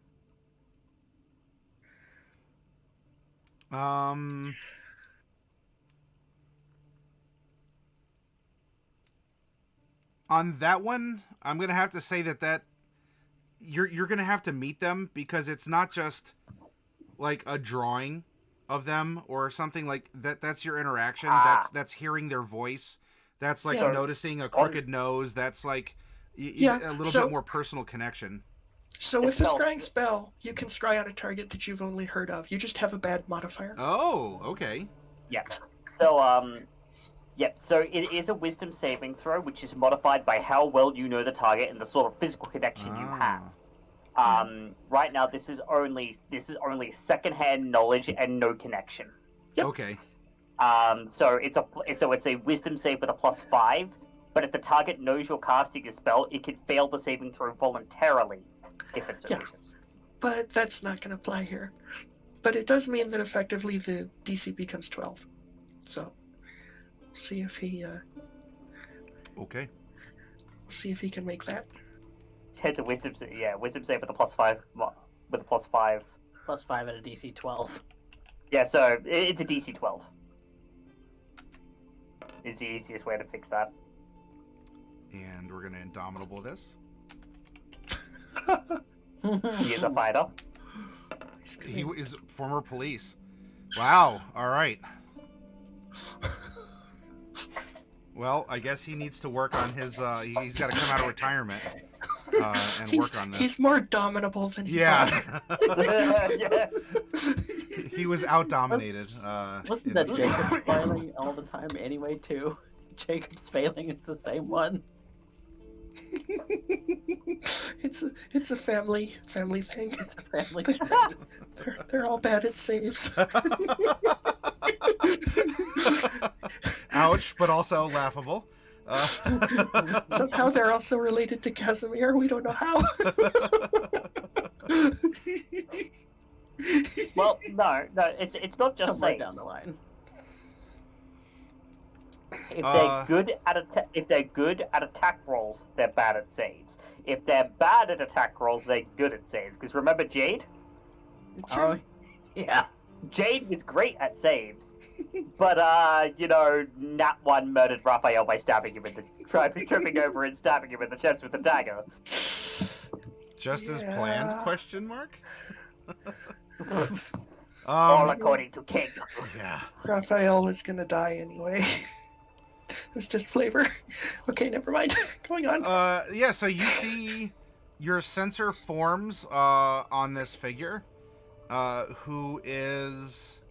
On that one, I'm gonna have to say that you're gonna have to meet them, because it's not just like a drawing of them or something like that. That's your interaction. That's hearing their voice. That's like Yeah. noticing a crooked nose. That's like Yeah, a little so- bit more personal connection. So with the spells- scrying spell, you can scry on a target that you've only heard of. You just have a bad modifier. Oh, okay. Yeah. So so it is a wisdom saving throw, which is modified by how well you know the target and the sort of physical connection you have. Right now, this is only secondhand knowledge and no connection. Yep. Okay. So it's a wisdom save with a +5, but if the target knows you're casting a spell, it can fail the saving throw voluntarily if it so Yeah. wishes. But that's not going to apply here. But it does mean that effectively the DC becomes 12. So we'll see if he Okay. can make that. It's a wisdom save with a +5 with a +5. +5 at a DC 12. Yeah, so it's a DC 12. It's the easiest way to fix that. And we're gonna indomitable this. He is a fighter. He is former police. Wow. All right. Well, I guess he needs to work on his. He's got to come out of retirement and work on this. He's more dominable than he Yeah. thought. Yeah. He was out dominated. Wasn't that Jacob's failing all the time anyway, too? Jacob's failing is the same one. It's a family thing. Family They're all bad at saves. Ouch, but also laughable. Somehow they're also related to Casimir. We don't know how. Well, no, it's not just somewhere saves. down the line. If they're good at attack rolls, they're bad at saves. If they're bad at attack rolls, they're good at saves. Because remember Jade? Oh, yeah. Jade was great at saves, but Nat 1 murdered Raphael by stabbing him tripping over and stabbing him in the chest with a dagger. Just as Yeah. planned? Question mark. All according to King. Yeah. Raphael was gonna die anyway. It was just flavor. Okay, never mind. Going on. Yeah. So you see your sensor forms on this figure, who is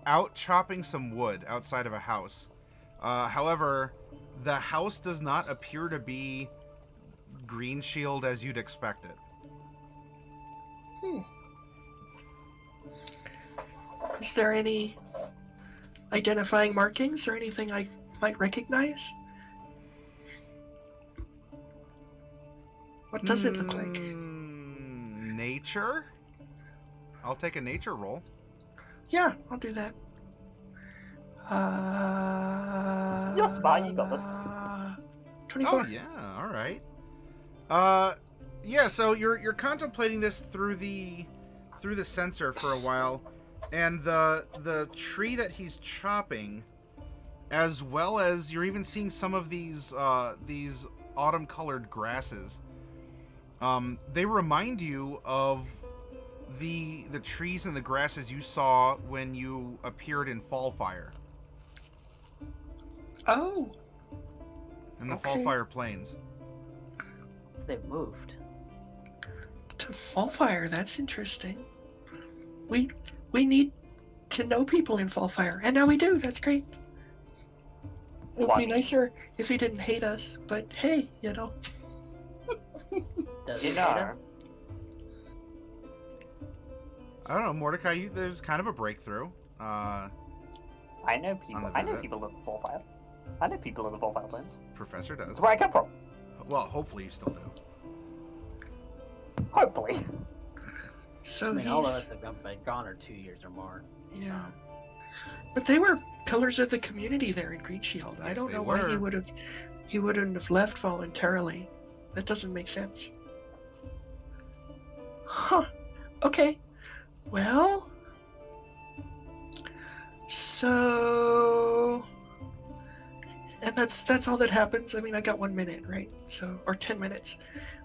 out chopping some wood outside of a house. However, the house does not appear to be green shield as you'd expect it. Is there any identifying markings or anything I might recognize? What does it look like? Nature? I'll take a nature roll. Yeah, I'll do that. You're smart, you got this. 24. Oh yeah, all right. Yeah. So you're contemplating this through the sensor for a while, and the tree that he's chopping, as well as you're even seeing some of these autumn-colored grasses. They remind you of the trees and the grasses you saw when you appeared in Fallfire. Oh, In the Okay. Fallfire Plains. They've moved. to Fallfire. That's interesting. We need to know people in Fallfire, and now we do. That's great. It would be nicer if he didn't hate us, but hey, Does You it know, matter? I don't know, Mordecai. There's kind of a breakthrough. I know people. On the I know visit. people in the Fallfire. I know people in the Fallfire Plains. Professor does. That's where I come from. Well, hopefully you still do. Hopefully. So I mean, all of he's us have been gone or 2 years or more. yeah. But they were pillars of the community there in Green Shield. I Yes, don't they know why were. he wouldn't have left voluntarily. That doesn't make sense. Huh. Okay. Well. So. And that's all that happens. I mean, I got 1 minute, right? So, or 10 minutes.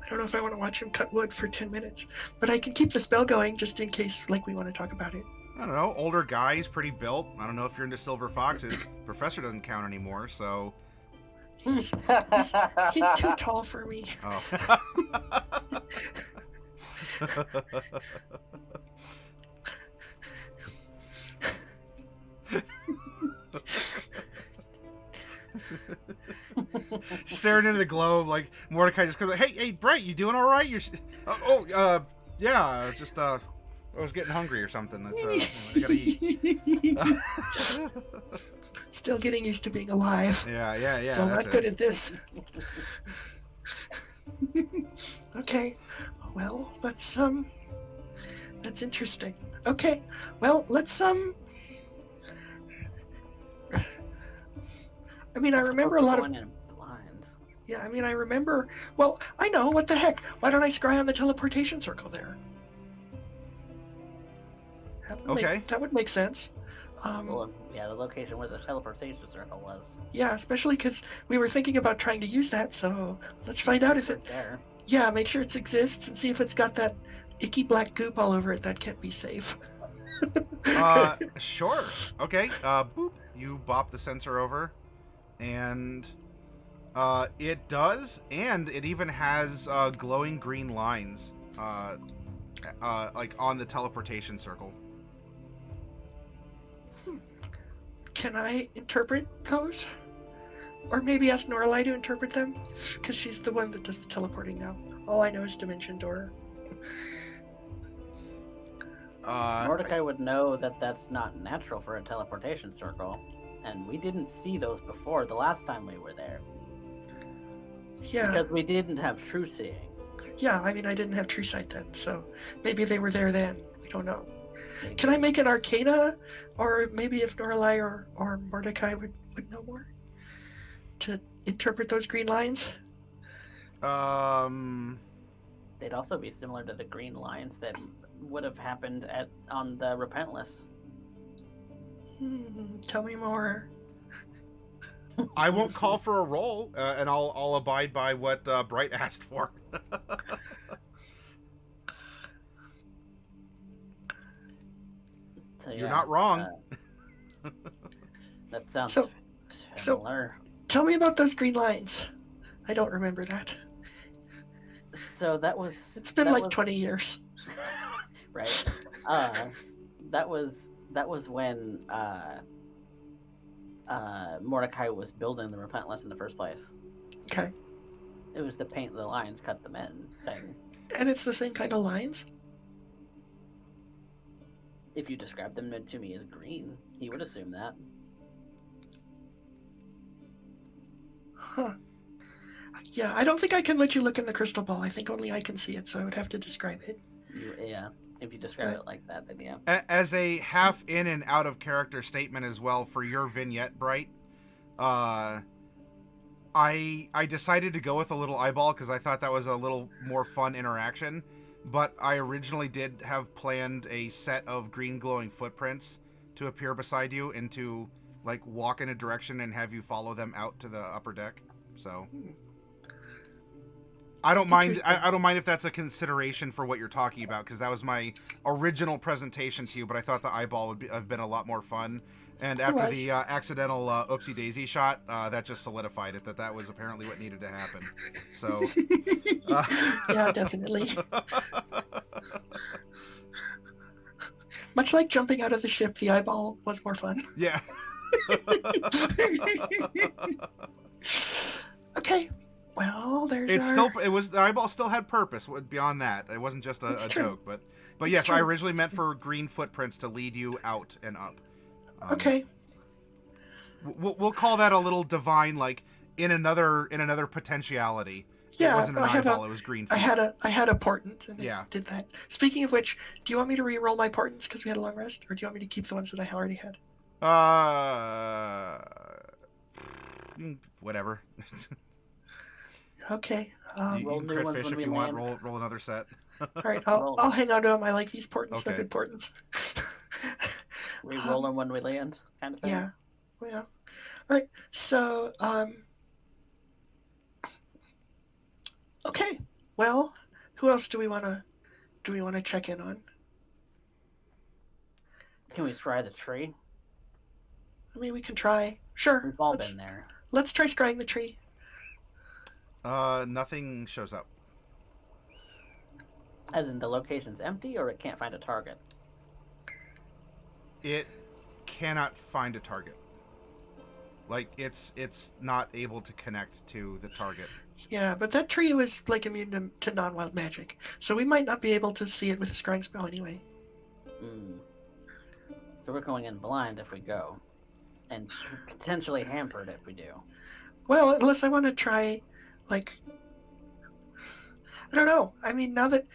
I don't know if I want to watch him cut wood for 10 minutes, but I can keep the spell going just in case, like, we want to talk about it. I don't know. Older guy. He's pretty built. I don't know if you're into silver foxes. Professor doesn't count anymore, so. He's too tall for me. Oh. staring into the globe. Like Mordecai just comes like, hey, Bright, you doing all right? Yeah, just I was getting hungry or something. That's I gotta eat. Still getting used to being alive. Yeah. Still That's not good it. at this. Okay, well, that's interesting. Okay, well, let's I mean, I remember a lot of. Going in lines. Yeah, I mean, I remember. Well, I know. What the heck? Why don't I scry on the teleportation circle there? That would make sense. Well, yeah, the location where the teleportation circle was. Yeah, especially because we were thinking about trying to use that. So let's find out if it. There. Yeah, make sure it exists and see if it's got that icky black goop all over it. That can't be safe. Sure. Okay. Boop. You bop the sensor over, and it does, and it even has glowing green lines, like on the teleportation circle. Can I interpret those? Or maybe ask Norlai to interpret them? Because she's the one that does the teleporting now. All I know is Dimension Door. Mordecai would know that that's not natural for a teleportation circle, and we didn't see those before the last time we were there. Yeah. Because we didn't have true seeing. Yeah, I mean, I didn't have true sight then, so maybe they were there then. We don't know. Maybe. Can I make an Arcana? Or maybe if Norlai or Mordecai would know more? To interpret those green lines? They'd also be similar to the green lines that would have happened on the Repentless. Tell me more. I won't call for a roll, and I'll abide by what Bright asked for. So, You're yeah, not wrong. That sounds So- similar. Tell me about those green lines. I don't remember that. So that was. It's been that like was, 20 years. Right. That was when Mordecai was building the Repentless in the first place. Okay. It was the paint the lines, cut them in thing. And it's the same kind of lines? If you described them to me as green, he would assume that. Huh. Yeah, I don't think I can let you look in the crystal ball. I think only I can see it, so I would have to describe it. Yeah. If you describe it like that, then yeah. As a half in and out of character statement as well for your vignette, Bright, I decided to go with a little eyeball because I thought that was a little more fun interaction. But I originally did have planned a set of green glowing footprints to appear beside you and to like walk in a direction and have you follow them out to the upper deck. So I don't mind. I don't mind if that's a consideration for what you're talking about because that was my original presentation to you. But I thought the eyeball would have been a lot more fun. And after the accidental oopsie daisy shot, that just solidified it that was apparently what needed to happen. So Yeah, definitely. Much like jumping out of the ship, the eyeball was more fun. Yeah. Okay. Well, there's the eyeball still had purpose beyond that. It wasn't just a joke, but yes, I originally meant for green footprints to lead you out and up. Okay. We'll call that a little divine, like in another potentiality. Yeah, it wasn't an eyeball; it was green. I had a portent, and yeah. Did that. Speaking of which, do you want me to re-roll my portents because we had a long rest, or do you want me to keep the ones that I already had? Whatever. Okay. You can crit fish if you want. Roll another set. All right, I'll hang on to them. I like these portents. Okay. They're good portents. We roll them when we land, kind of thing. Yeah. Well. All right. So, okay. Well, who else do we want to check in on? Can we scry the tree? I mean, we can try. Sure. We've all been there. Let's try scrying the tree. Nothing shows up. As in the location's empty, or it can't find a target? It cannot find a target. Like it's not able to connect to the target. Yeah, but that tree was like immune to non-wild magic, so we might not be able to see it with a scrying spell anyway. Mm. So we're going in blind if we go, and potentially hampered if we do. Well, unless I want to try, like, I don't know. I mean, now that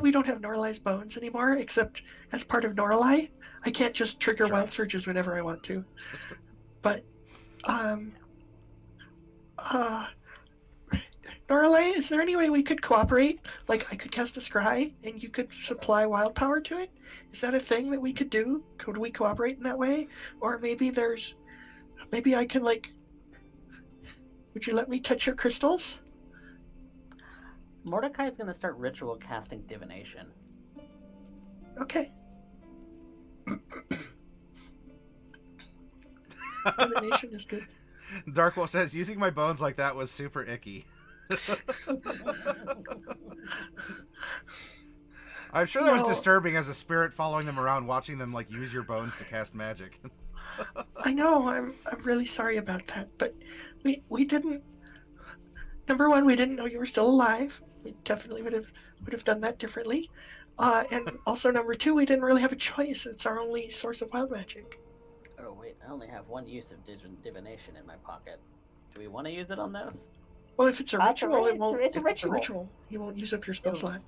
we don't have Norlai's bones anymore, except as part of Norlai, I can't just trigger wild surges whenever I want to. But, Norlai, is there any way we could cooperate? Like, I could cast a scry, and you could supply wild power to it? Is that a thing that we could do? Could we cooperate in that way? Or maybe I can, like, would you let me touch your crystals? Mordecai's going to start ritual casting divination. Okay. Divination is good. Darkwolf says, using my bones like that was super icky. I'm sure that was disturbing as a spirit following them around, watching them like use your bones to cast magic. I know. I'm really sorry about that, but we didn't. Number one, we didn't know you were still alive. We definitely would have done that differently. And also number two, we didn't really have a choice. It's our only source of wild magic. Oh wait, I only have one use of divination in my pocket. Do we want to use it on this? Well, if it's a ritual, it won't. It's a If it's a ritual. ritual, you won't use up your spell slot.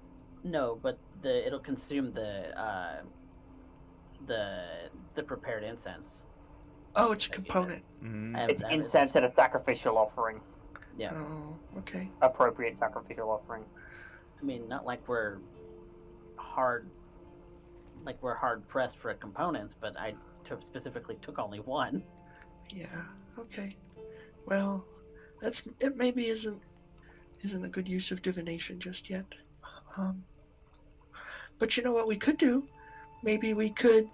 No, but it'll consume the prepared incense. Oh, it's a component. Mm-hmm. It's incense and a sacrificial offering. Yeah. Oh, okay. Appropriate sacrificial offering. I mean, not like we're hard pressed for components, but I specifically took only one. Yeah. Okay. Well, it. Maybe isn't a good use of divination just yet. But you know what we could do? Maybe we could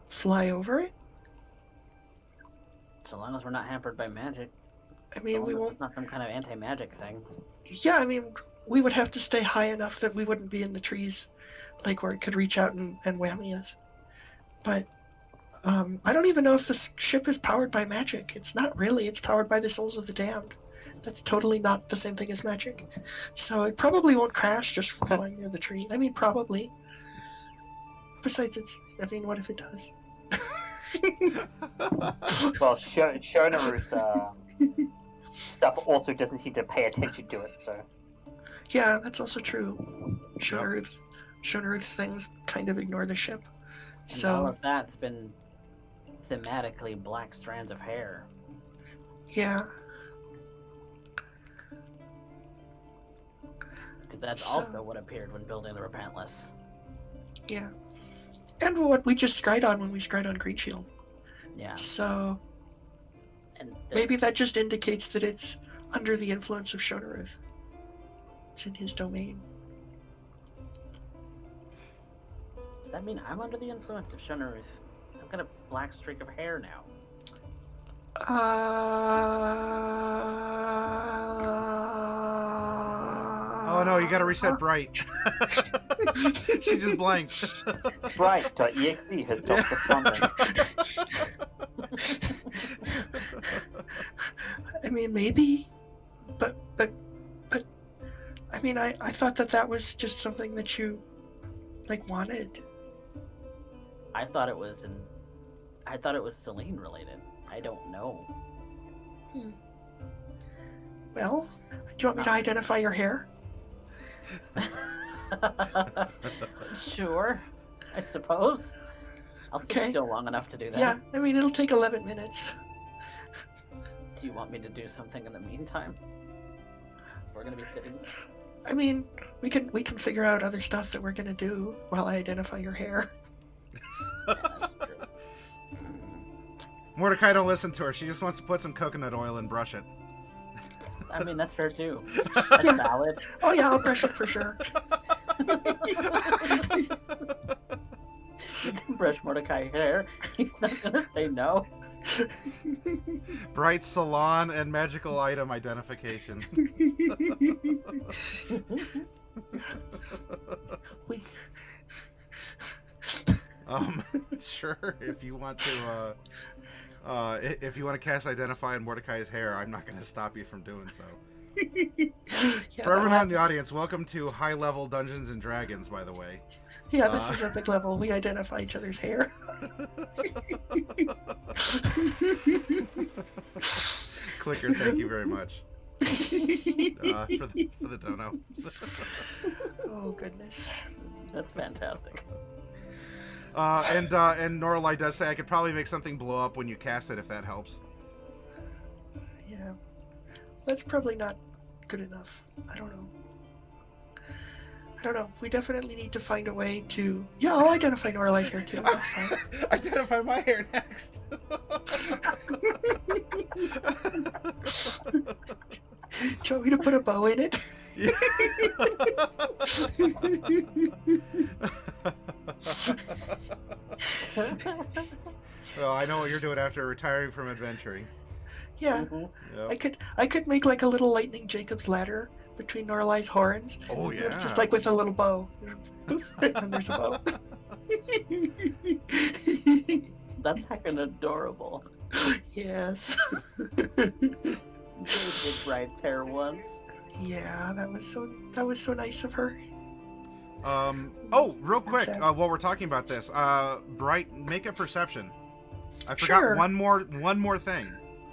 fly over it. So long as we're not hampered by magic. I mean, we won't. It's not some kind of anti-magic thing. Yeah, I mean, we would have to stay high enough that we wouldn't be in the trees, like where it could reach out and whammy us. But I don't even know if this ship is powered by magic. It's not really. It's powered by the souls of the damned. That's totally not the same thing as magic. So it probably won't crash just from flying near the tree. I mean, probably. Besides, what if it does? Well, Shonaru's stuff also doesn't seem to pay attention to it, so. Yeah, that's also true. Shonaruth's things kind of ignore the ship. And all of that's been thematically black strands of hair. Yeah. Because that's also what appeared when building the Repentless. Yeah. And what we just scryed on when we scryed on Green Shield. Yeah. So And maybe that just indicates that it's under the influence of Shonaruth. It's in his domain. Does that mean I'm under the influence of Shonaruth? I've got a black streak of hair now. Oh no, you gotta reset Bright. She just blanked. Bright.exe has dropped the funding. I mean, maybe, but I mean, I thought that was just something that you like wanted. I thought it was Celine related. I don't know. Well, do you want me to identify your hair? Sure, I suppose. I'll sit Okay. still long enough to do that. Yeah, I mean, it'll take 11 minutes. Do you want me to do something in the meantime? We're gonna be sitting. I mean, we can figure out other stuff that we're gonna do while I identify your hair. Yeah, that's true. Mordecai, don't listen to her. She just wants to put some coconut oil and brush it. I mean, that's fair too. That's valid. Oh yeah, I'll brush it for sure. You can brush Mordecai's hair. He's not gonna say no. Bright salon and magical item identification. We- Sure, if you want to If you want to cast Identify on Mordecai's hair, I'm not going to stop you from doing so. Yeah, For everyone in the audience, welcome to High Level Dungeons and Dragons, by the way. Yeah, this is epic level. We identify each other's hair. Clicker, thank you very much for the dono. Oh goodness. That's fantastic. And Norlai does say I could probably make something blow up when you cast it if that helps. Yeah. That's probably not good enough. I don't know. We definitely need to find a way to... Yeah, I'll identify Norlai's hair too. That's fine. Identify my hair next. Do you want me to put a bow in it? Well, I know what you're doing after retiring from adventuring. Yeah. Yep. I could make like a little lightning Jacob's ladder between Norlai's horns. Oh yeah. Just like with a little bow. Poof, and there's a bow. That's heckin' adorable. Yes. David Bright's hair once. Yeah, that was so nice of her. Oh, real quick, sad. while we're talking about this, Bright, make a perception. I forgot Sure. one more thing.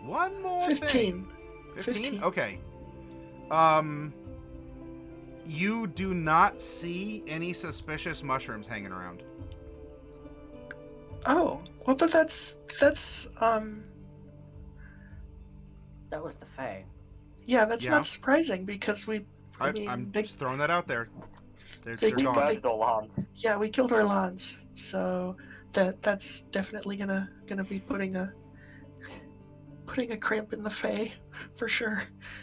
One more 15. thing. 15? Okay. You do not see any suspicious mushrooms hanging around. Oh, well, but that's That was the Fae. yeah, that's Yeah. not surprising because I'm just throwing that out there. They're they- gone. Burned all on. yeah, we killed Orlans, so that's definitely gonna be putting a cramp in the Fae for sure.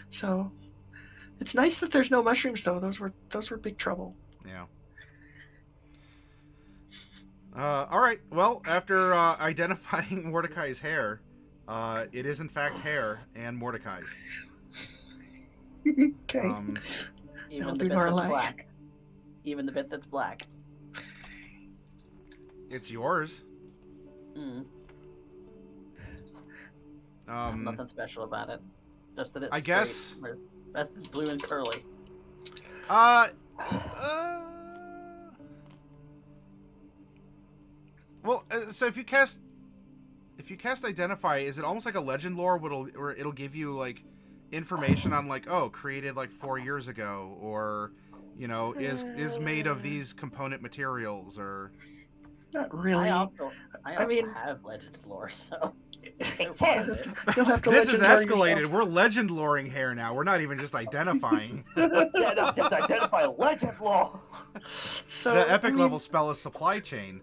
So it's nice that there's no mushrooms though. Those were big trouble. Yeah. All right. Well, after identifying Mordecai's hair, it is in fact hair and Mordecai's. Okay. Even That'll the do bit that's Norlai. black. Even the bit that's black. It's yours. Mm. Um, Nothing special about it. Just that it's I guess- straight. Rest is blue and curly. Well, so if you cast Identify, is it almost like a legend lore? Where it'll give you like information on like, oh, created like 4 years ago, or you know, is made of these component materials, or Not really. I also mean- have legend lore, so It can. You'll have to this is legendary escalated. yourself. We're legend loring hair now. We're not even just identifying. Yeah, no, just identify legend law. So The epic I mean, level spell is supply chain,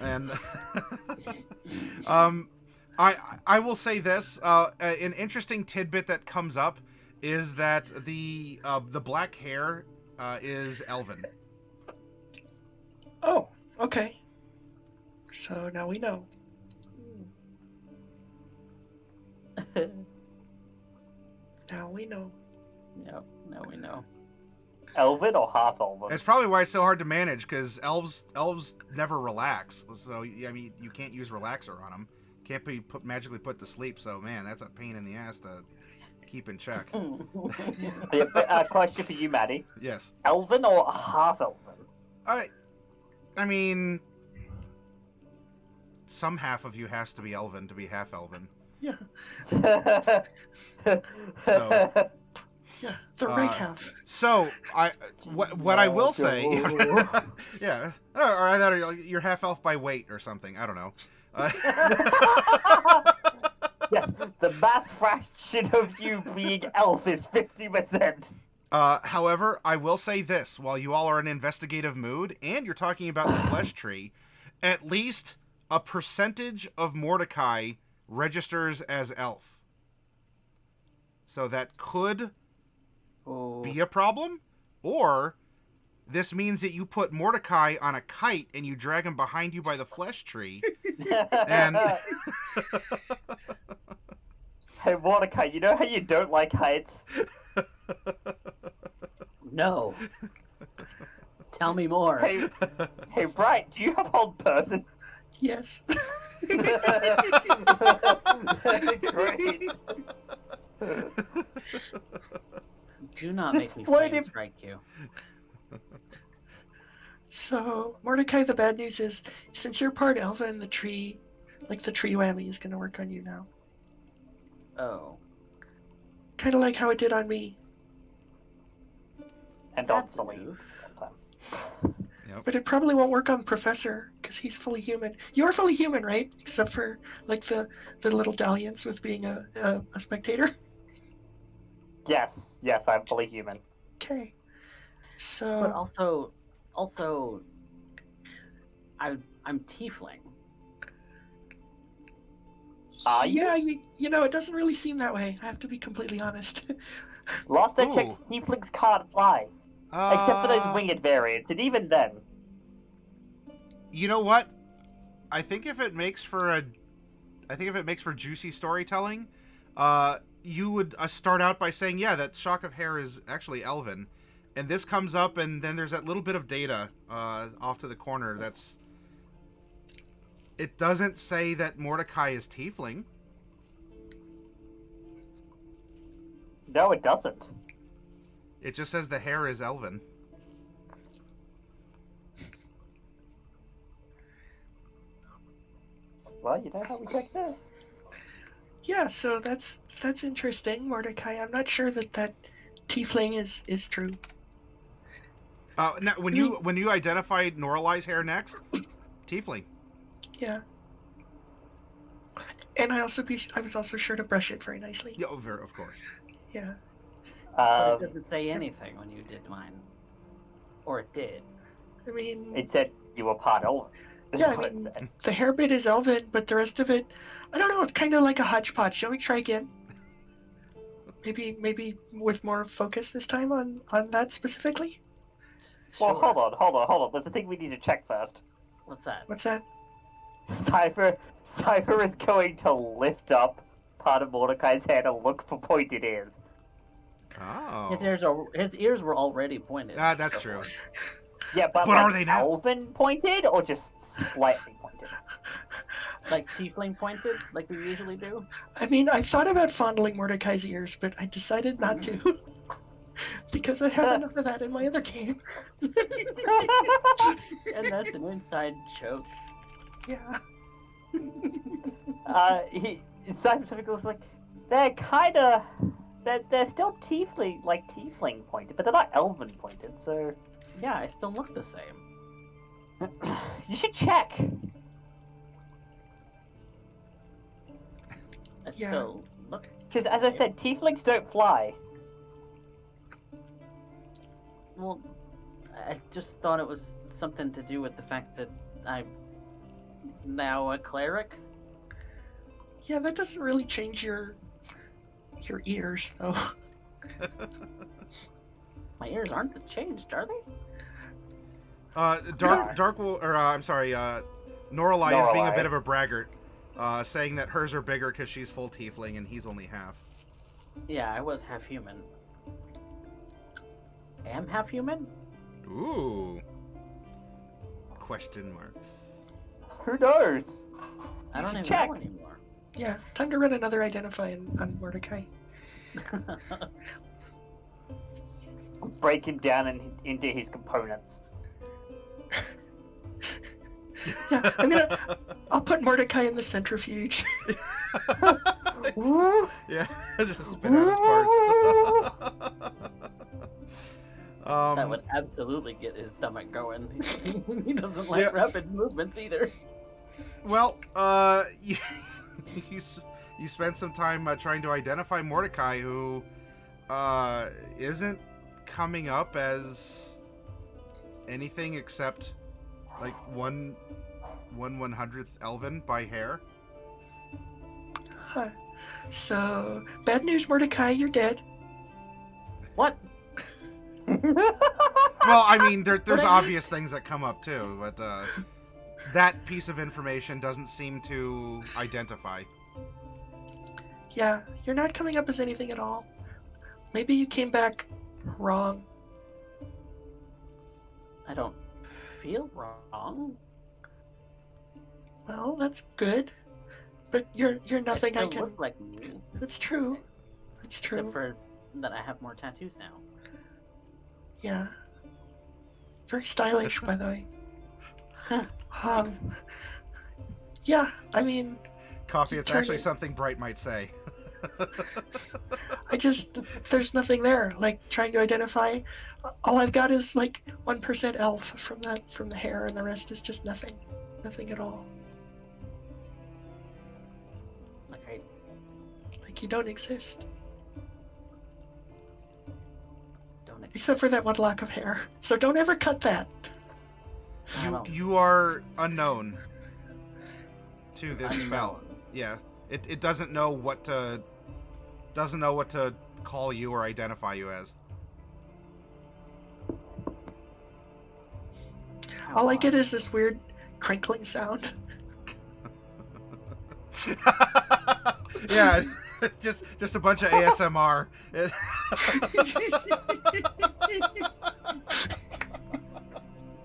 and I will say this: an interesting tidbit that comes up is that the black hair is elven. Oh, okay. So now we know. Now we know. Yep, now we know. Elven or half elven? It's probably why it's so hard to manage, because elves never relax. So I mean, you can't use relaxer on them. Can't be magically put to sleep. So man, that's a pain in the ass to keep in check. Yeah, but, question for you, Maddie. Yes. Elven or half elven? I mean, some half of you has to be elven to be half elven. Yeah. So- Yeah. The right half. So what I will say, yeah, or I thought you're half elf by weight or something. I don't know. Yes, the mass fraction of you being elf is 50%. However, I will say this: while you all are in an investigative mood and you're talking about the flesh tree, at least a percentage of Mordecai registers as elf. So that could be a problem, or this means that you put Mordecai on a kite and you drag him behind you by the flesh tree, and Hey, Mordecai, you know how you don't like heights? No. Tell me more. Hey, Bright, do you have hold person? Yes. Great. Do not Just make me float flame him. strike you. So, Mordecai, the bad news is, since you're part Elven, the tree whammy is going to work on you now. Oh. Kind of like how it did on me. And on That's a Sully. move. Yep. But it probably won't work on Professor, because he's fully human. You're fully human, right? Except for, like, the little dalliance with being a spectator? Yes, I'm fully human. Okay. But So, also, I'm tiefling. Are you? yeah, you know, it doesn't really seem that way. I have to be completely honest. Last I Ooh. checked, tieflings can't fly. Except for those winged variants, and even then. You know what? I think if it makes for juicy storytelling, you would start out by saying, yeah, that shock of hair is actually elven. And this comes up, and then there's that little bit of data off to the corner that's... It doesn't say that Mordecai is tiefling. No, it doesn't. It just says the hair is elven. Well, you know how we check this. Yeah, so that's interesting, Mordecai. I'm not sure that tiefling is true. Now, when you identified Norlai's hair next, tiefling. Yeah. And I was also sure to brush it very nicely. Yeah, of course. Yeah. But it doesn't say anything when you did mine. Or it did. I mean, It said you were part elven. This yeah, is I what it mean, said. the hair bit is elven, but the rest of it, I don't know. It's kind of like a hodgepodge. Shall we try again? Maybe with more focus this time on that specifically. Well, Sure. hold on. There's a thing we need to check first. What's that? What's that? Cypher is going to lift up part of Mordecai's head and look for pointed ears. Oh. His ears were already pointed. That's true. Yeah, but But like, are they now? elven pointed or just slightly pointed? Like tiefling pointed, like we usually do. I mean, I thought about fondling Mordecai's ears, but I decided not to. Because I have enough of that in my other game. And that's an inside joke. Yeah. Cypher was like, they're still tiefling pointed, but they're not elven pointed, so Yeah, I still look the same. you should check. I Yeah. still look. Because as I said, tieflings don't fly. Well, I just thought it was something to do with the fact that I'm now a cleric. Yeah, that doesn't really change your ears, though. My ears aren't changed, are they? Norlai is being a Norlai. bit of a braggart, saying that hers are bigger because she's full tiefling and he's only half. Yeah, I was half human. Am half human? Ooh. Question marks. Who knows? I don't should even check. know anymore. Yeah, time to run another identify on Mordecai. Break him down into his components. Yeah, I'll put Mordecai in the centrifuge. Yeah, just spit out his parts. That would absolutely get his stomach going. He doesn't like Yeah. rapid movements either. Well, you spent some time trying to identify Mordecai, who isn't coming up as anything except like one 1/100th elven by hair. Huh. So, bad news, Mordecai, you're dead. What? Well, I mean, there's obvious things that come up too, but that piece of information doesn't seem to identify. Yeah, you're not coming up as anything at all. Maybe you came back wrong. I don't feel wrong. Well, that's good. But you're nothing I Still can. look like me, That's true. That's true. except for that I have more tattoos now. Yeah. Very stylish, by the way. Yeah, I mean, Coffee, You it's turn actually it- something Bright might say. there's nothing there. Like, trying to identify, all I've got is like 1% elf from the hair, and the rest is just nothing. Nothing at all. Okay, Like, you don't exist. don't Except for that one lock of hair. So don't ever cut that. I don't know. You are unknown to this spell. Unknown. Yeah, it doesn't know what to call you or identify you as. How All I get odd. is this weird crinkling sound. Yeah, just a bunch of ASMR.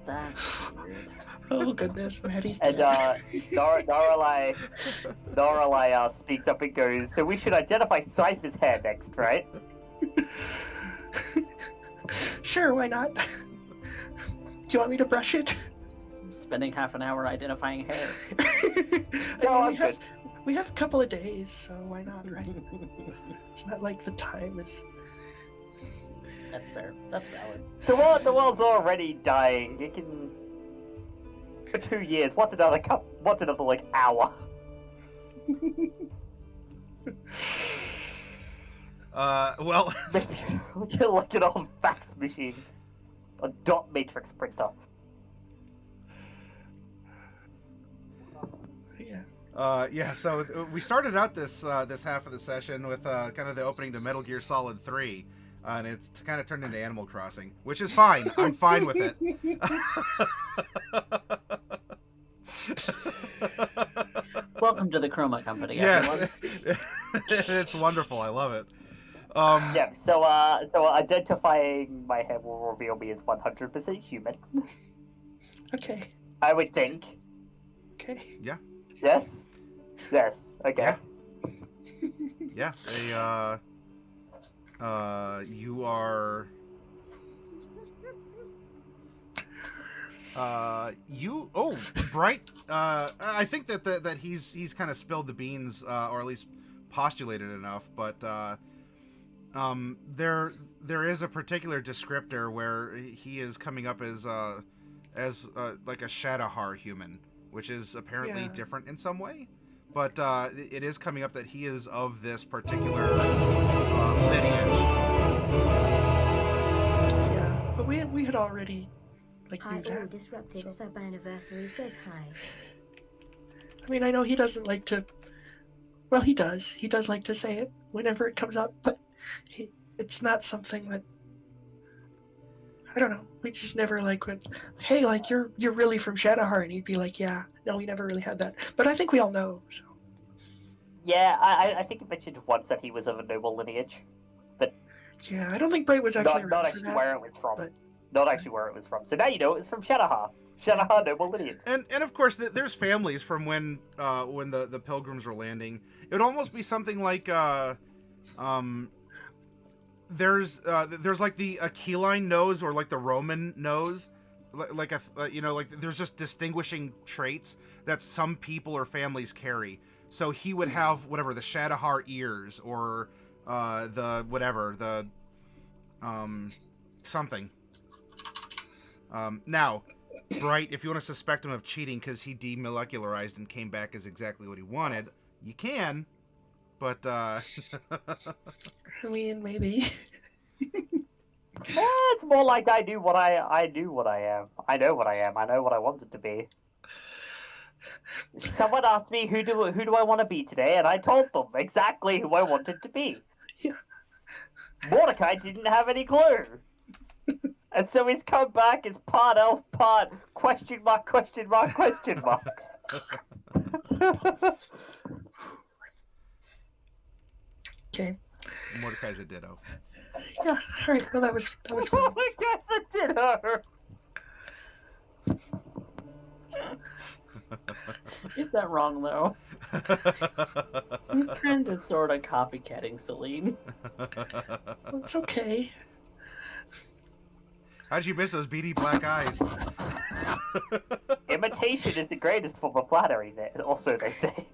That's weird. Oh goodness, Maddie's And dead. Lorelei speaks up and goes, so we should identify Cypher's hair next, right? Sure, why not? Do you want me to brush it? Spending half an hour identifying hair. No, I'm good. we have a couple of days, so why not, right? It's not like the time is. That's fair. That's valid. The world's already dying. It can... For 2 years, what's another like hour? Well, We get like an old fax machine. A dot matrix printer. Yeah. yeah. So we started out this half of the session with kind of the opening to Metal Gear Solid 3, and it's kind of turned into Animal Crossing, which is fine. I'm fine with it. Welcome to the Chroma Company, Yes, everyone. it's wonderful. I love it. Yeah, so identifying my hair will reveal me as 100% human. Okay. I would think. Okay. Yes? Yes, okay. Yeah. You are. Bright. I think that he's kind of spilled the beans, or at least postulated enough. But there is a particular descriptor where he is coming up as like a Shadowhar human, which is apparently Yeah. different in some way. But it is coming up that he is of this particular lineage. Yeah, but we had already like Hi, knew all that. disruptive so- sub anniversary says hi. I mean, I know he doesn't like to. Well, he does. He does like to say it whenever it comes up, but it's not something that. I don't know. We just never like went, hey, like you're really from Shadowheart, and he'd be like, yeah. No, we never really had that. But I think we all know. So Yeah, I think you mentioned once that he was of a noble lineage. yeah, I don't think Bright was actually Not around for actually that. where it was from. but- Not actually where it was from. So now you know it was from Shadowhar. Shadowhar noble lineage. And of course, there's families from when the Pilgrims were landing. It would almost be something like there's like the Aquiline nose or like the Roman nose, like there's just distinguishing traits that some people or families carry. So he would have whatever the Shadowhar ears or the something. Now, Bright, if you want to suspect him of cheating because he demolecularized and came back as exactly what he wanted, you can. But I mean, maybe. It's more like I do what I am. I know what I am. I know what I wanted to be. Someone asked me who do I want to be today, and I told them exactly who I wanted to be. Yeah. Mordecai didn't have any clue. And so he's come back as part elf, part question mark. Okay. Mordecai's a ditto. Yeah. All right. Well, that was fun. Mordecai's a ditto. Is that wrong, though? I'm kind of sort of copycatting Celine. Well, it's okay. How'd you miss those beady black eyes? Imitation is the greatest form of flattery, also, they say.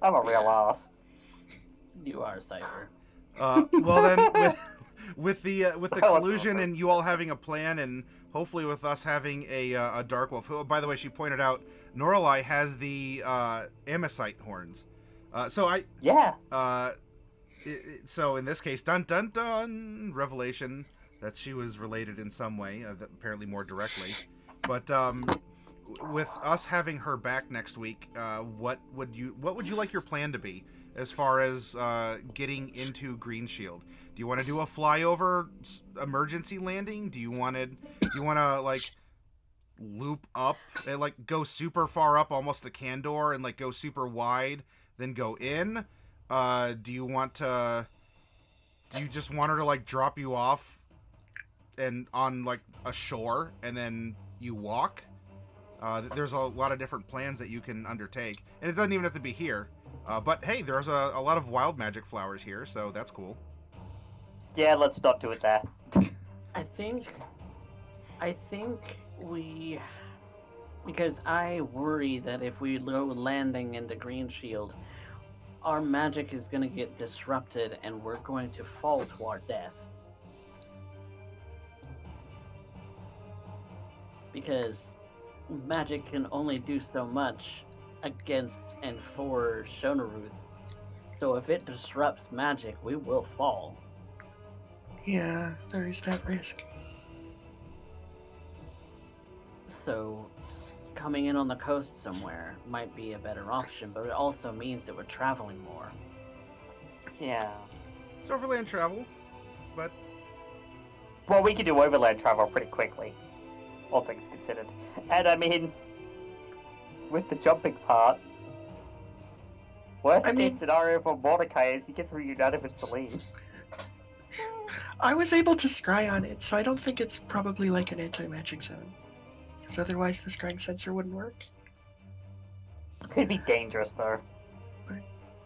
I'm a real Yeah. ass. You are Cypher. Well then, with the Well, collusion and you all having a plan, and hopefully with us having a dark wolf. Who, by the way, she pointed out Norlai has the amosite horns. Yeah. So in this case, dun dun dun, revelation that she was related in some way, apparently more directly. But with us having her back next week, what would you like your plan to be as far as getting into Green Shield? Do you want to do a flyover emergency landing? Do you want to like loop up and like go super far up, almost to Candor, and like go super wide, then go in? Do you just want her to like drop you off and on like a shore and then you walk? There's a lot of different plans that you can undertake, and it doesn't even have to be here. But hey, there's a lot of wild magic flowers here, so that's cool. Yeah, let's not do it there. I think we, because I worry that if we go landing into Green Shield, our magic is going to get disrupted and we're going to fall to our death. Because magic can only do so much against and for Shonaruth. So if it disrupts magic, we will fall. Yeah, there is that risk. So coming in on the coast somewhere might be a better option, but it also means that we're traveling more. Yeah. It's overland travel, but Well, we can do overland travel pretty quickly, all things considered. And I mean, with the jumping part, worst case scenario for Mordecai is he gets reunited with Celine. I was able to scry on it, so I don't think it's probably like an anti-magic zone. Because otherwise the scrying sensor wouldn't work. Could be dangerous though. But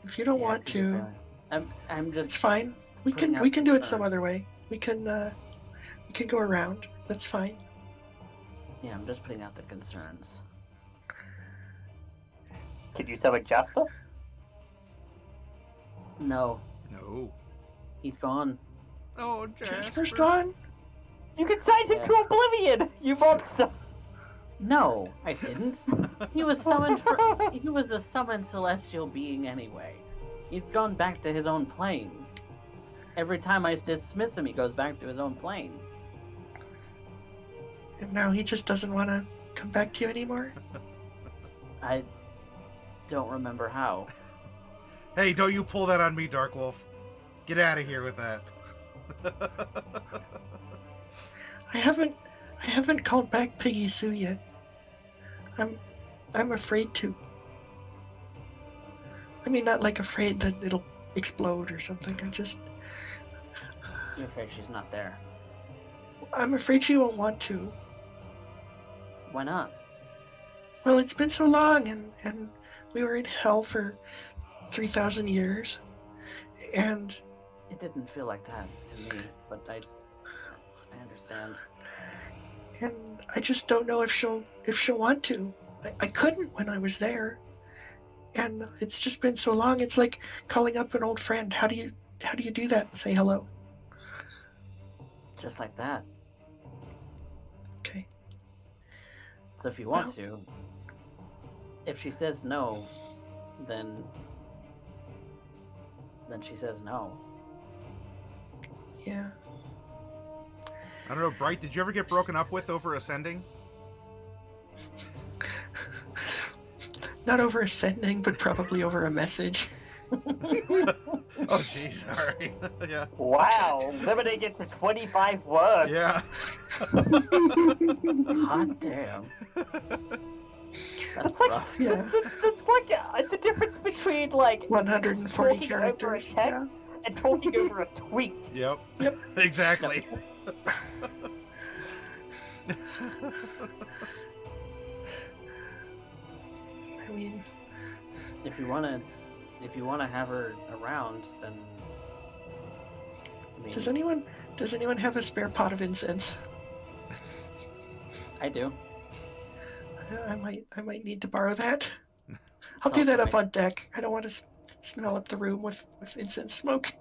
if you don't want to, I'm just. it's fine. We putting can out do it some concerns. other way. We can go around. That's fine. Yeah, I'm just putting out the concerns. Can you summon Jasper? No, no. he's gone. Oh, Jasper's gone? You can sign him Yeah. to oblivion, you monster! No, I didn't. He was summoned he was a summoned celestial being anyway. He's gone back to his own plane. Every time I dismiss him, he goes back to his own plane. And now he just doesn't want to come back to you anymore? I don't remember how. Hey, don't you pull that on me, Dark Wolf. Get out of here with that. I haven't called back Piggy Sue yet. I'm afraid to. I mean, not like afraid that it'll explode or something. You're afraid she's not there. I'm afraid she won't want to. Why not? Well, it's been so long, and we were in hell for 3,000 years, and It didn't feel like that to me, but I understand. I just don't know if she'll want to. I couldn't when I was there, and it's just been so long. It's like calling up an old friend. How do you do that and say hello? Just like that. Okay. So if you want to, if she says no, then she says no. Yeah. I don't know, Bright, did you ever get broken up with over ascending? Not over a sending, but probably over a message. Oh, jeez, sorry. Yeah. Wow, limiting it to 25 words. Yeah. Hot damn. That's like- rough. Yeah. That's like the difference between like 140 talking characters. over a text Yeah. and talking over a tweet. Yep. Yep. Exactly. I mean, If you wanna have her around, then I mean, does anyone have a spare pot of incense? I do. I might need to borrow that. I'll do also that up make- on deck. I don't want to smell up the room with incense smoke.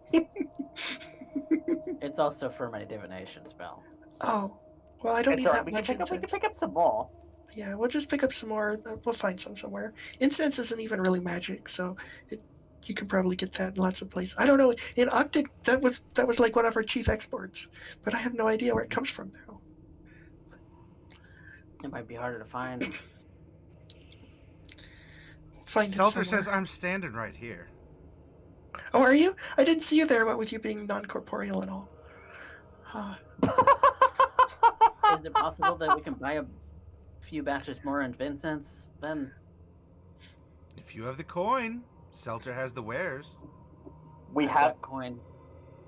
It's also for my divination spell. Oh, well, I don't It's need alright. that We can much pick incense. up some more. Yeah, we'll just pick up some more. We'll find some somewhere. Incense isn't even really magic, so you can probably get that in lots of places. I don't know. In Octic, that was like one of our chief exports, but I have no idea where it comes from now. It might be harder to find. Find it Seltur somewhere. says I'm standing right here. Oh, are you? I didn't see you there. What with you being non-corporeal and all. Is it possible that we can buy a few batches more in incense? Then If you have the coin, Seltur has the wares. We I've have got coin.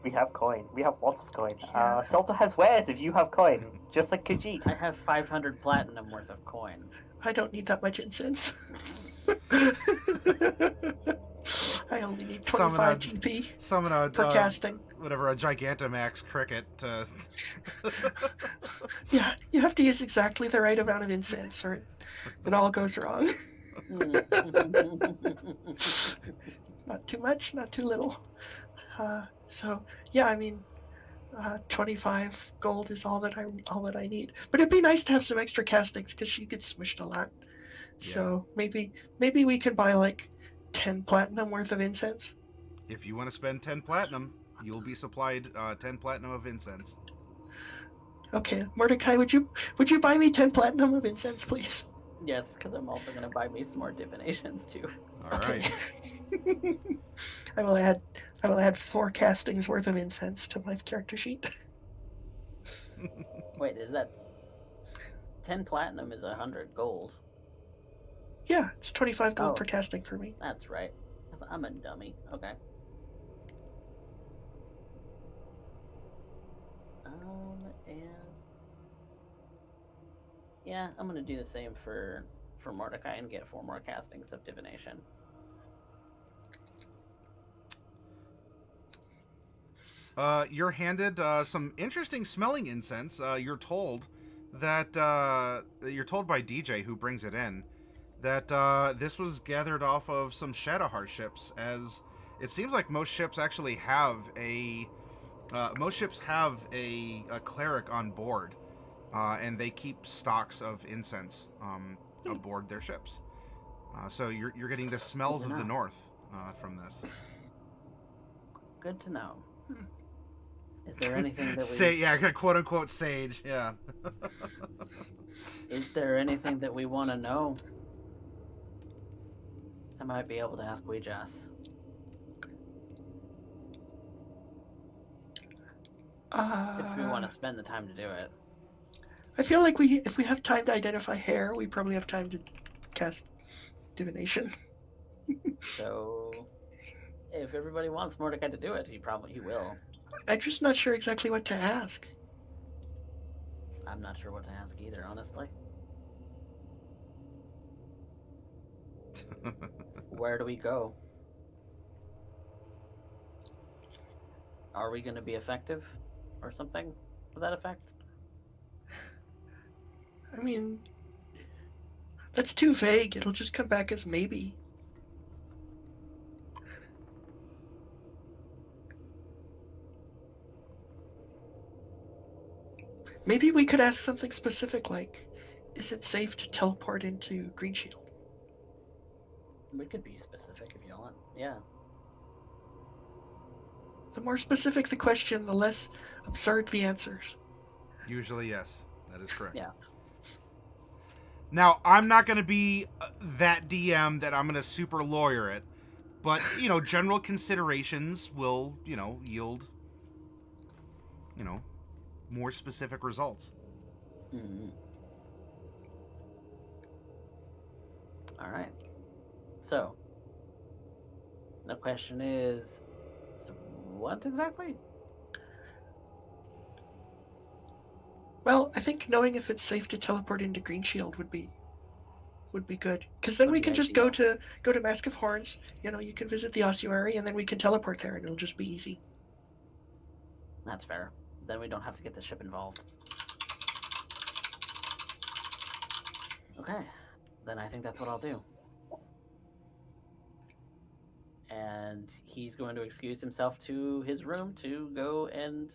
we have coin. We have lots of coin. Yeah. Selta has wares if you have coin, just like Khajiit. I have 500 platinum worth of coin. I don't need that much incense. I only need 25 GP Summon a per casting. whatever, a Gigantamax cricket. Yeah, you have to use exactly the right amount of incense, or it all goes wrong. Not too much, not too little. So yeah, I mean, 25 gold is all that I need. But it'd be nice to have some extra castings because she gets smushed a lot. So maybe we can buy like 10 platinum worth of incense. If you want to spend 10 platinum, you'll be supplied 10 platinum of incense. Okay, Mordecai, would you buy me 10 platinum of incense, please? Yes, because I'm also gonna buy me some more divinations too. All Okay. right. I will add 4 castings worth of incense to my character sheet. Wait, is that 10 platinum is 100 gold? Yeah, it's 25 gold Oh. per casting for me. That's right. 'Cause I'm a dummy. Okay. And yeah, I'm gonna do the same for Mordecai and get 4 more castings of divination. You're handed some interesting smelling incense. You're told that you're told by DJ, who brings it in, that this was gathered off of some Shadowheart ships, as it seems like most ships actually have a cleric on board, and they keep stocks of incense aboard their ships. So you're getting the smells of the north from this. Good to know. Is there anything that we Say, yeah, quote unquote sage, yeah. Is there anything that we want to know? I might be able to ask Weejas. If we want to spend the time to do it. I feel like if we have time to identify hair, we probably have time to cast divination. So, if everybody wants Mordecai to do it, he will. I'm just not sure exactly what to ask. I'm not sure what to ask either, honestly. Where do we go? Are we going to be effective or something to that effect? I mean, that's too vague. It'll just come back as maybe. Maybe we could ask something specific like, is it safe to teleport into Green Shield? We could be specific if you want. Yeah. The more specific the question, the less absurd the answers. Usually, yes. That is correct. Yeah. Now, I'm not going to be that DM that I'm going to super lawyer it, but, general considerations will, yield, more specific results. Mm-hmm. All right. So, the question is, so what exactly? Well, I think knowing if it's safe to teleport into Green Shield would be would be good, because then Would we be can just ideal. go to Mask of Horns. You can visit the ossuary, and then we can teleport there, and it'll just be easy. That's fair. Then we don't have to get the ship involved. Okay, then I think that's what I'll do. And he's going to excuse himself to his room to go and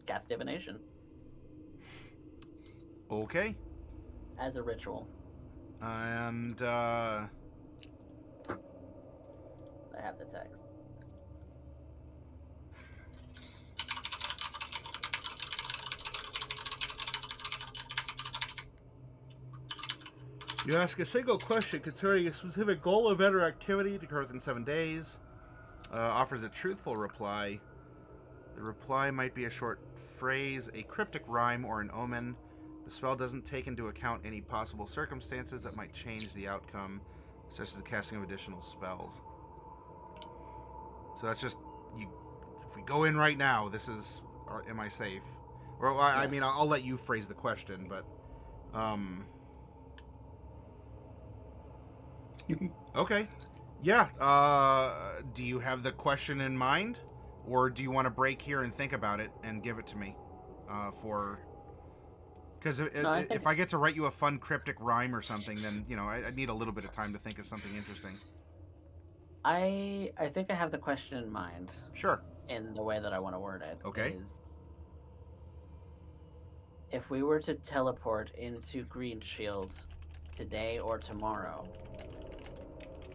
cast divination Okay. as a ritual. And I have the text. you ask a single question concerning a specific goal, event, or activity to occur within 7 days. Offers a truthful reply. The reply might be a short phrase, a cryptic rhyme, or an omen. The spell doesn't take into account any possible circumstances that might change the outcome, such as the casting of additional spells. So that's just you. If we go in right now, this is. Or am I safe? Or I mean, I'll let you phrase the question, but. Okay. Yeah. Do you have the question in mind, or do you want to break here and think about it and give it to me? Because if I get to write you a fun cryptic rhyme or something, then I need a little bit of time to think of something interesting. I think I have the question in mind. Sure. In the way that I want to word it. Okay. Is if we were to teleport into Green Shield today or tomorrow,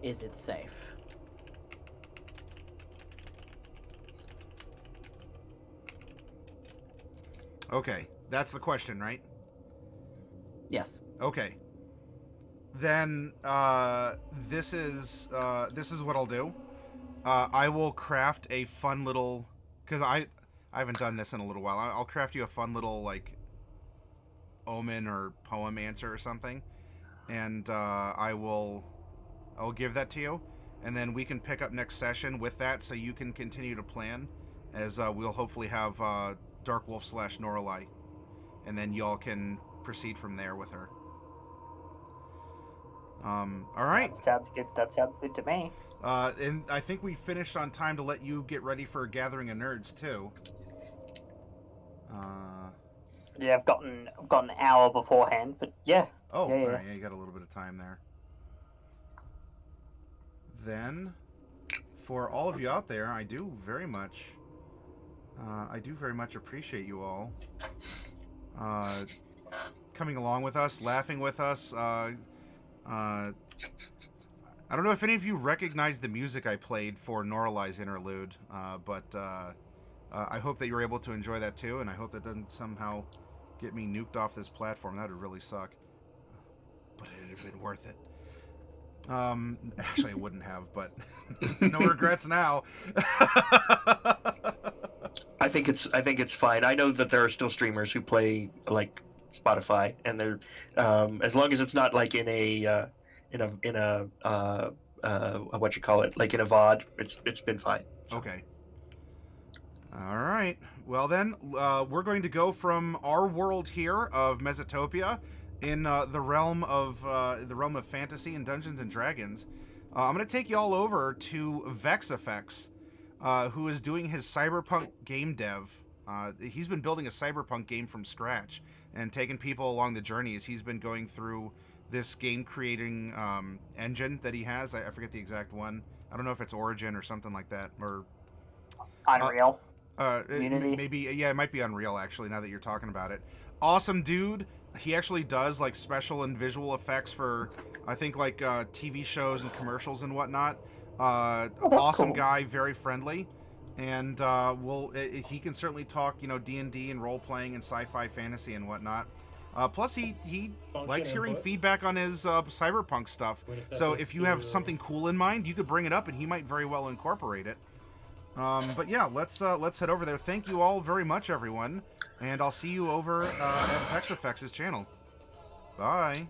is it safe? Okay, that's the question, right? Yes. Okay. Then this is what I'll do. I will craft a fun little, because I haven't done this in a little while. I'll craft you a fun little like omen or poem answer or something, and I'll give that to you, and then we can pick up next session with that, so you can continue to plan, as we'll hopefully have Dark Wolf / Norlai, and then y'all can proceed from there with her. All right. That sounds good. That sounds good to me. And I think we finished on time to let you get ready for Gathering of Nerds too. Yeah, I've got an hour beforehand, but yeah. Oh, yeah. all right, yeah, you got a little bit of time there. Then, for all of you out there, I do very much appreciate you all coming along with us, laughing with us. I don't know if any of you recognize the music I played for Norlai's interlude, but I hope that you were able to enjoy that too, and I hope that doesn't somehow get me nuked off this platform. That would really suck. But it would have been worth it. Actually, I wouldn't have, but no regrets now. I think it's fine. I know that there are still streamers who play like Spotify, and they're as long as it's not like in a what you call it, like in a VOD, it's been fine. Okay. All right. Well then, we're going to go from our world here of Mesotopia, in the realm of fantasy and Dungeons and Dragons. I'm going to take y'all over to Vex Effects, who is doing his cyberpunk game dev. He's been building a cyberpunk game from scratch and taking people along the journey as he's been going through this game creating engine that he has. I forget the exact one. I don't know if it's Origin or something like that, or Unreal. Unity. Maybe, yeah, it might be Unreal actually, now that you're talking about it. Awesome dude. He actually does like special and visual effects for, I think, like TV shows and commercials and whatnot. Awesome cool. guy, very friendly, and he can certainly talk, D&D and role playing and sci-fi fantasy and whatnot. Plus, he likes hearing feedback on his cyberpunk stuff. So if you have something cool in mind, you could bring it up, and he might very well incorporate it. But yeah, let's head over there. Thank you all very much, everyone, and I'll see you over at Vex Effects' channel. Bye.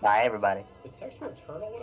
Bye, everybody. Is sexual eternal?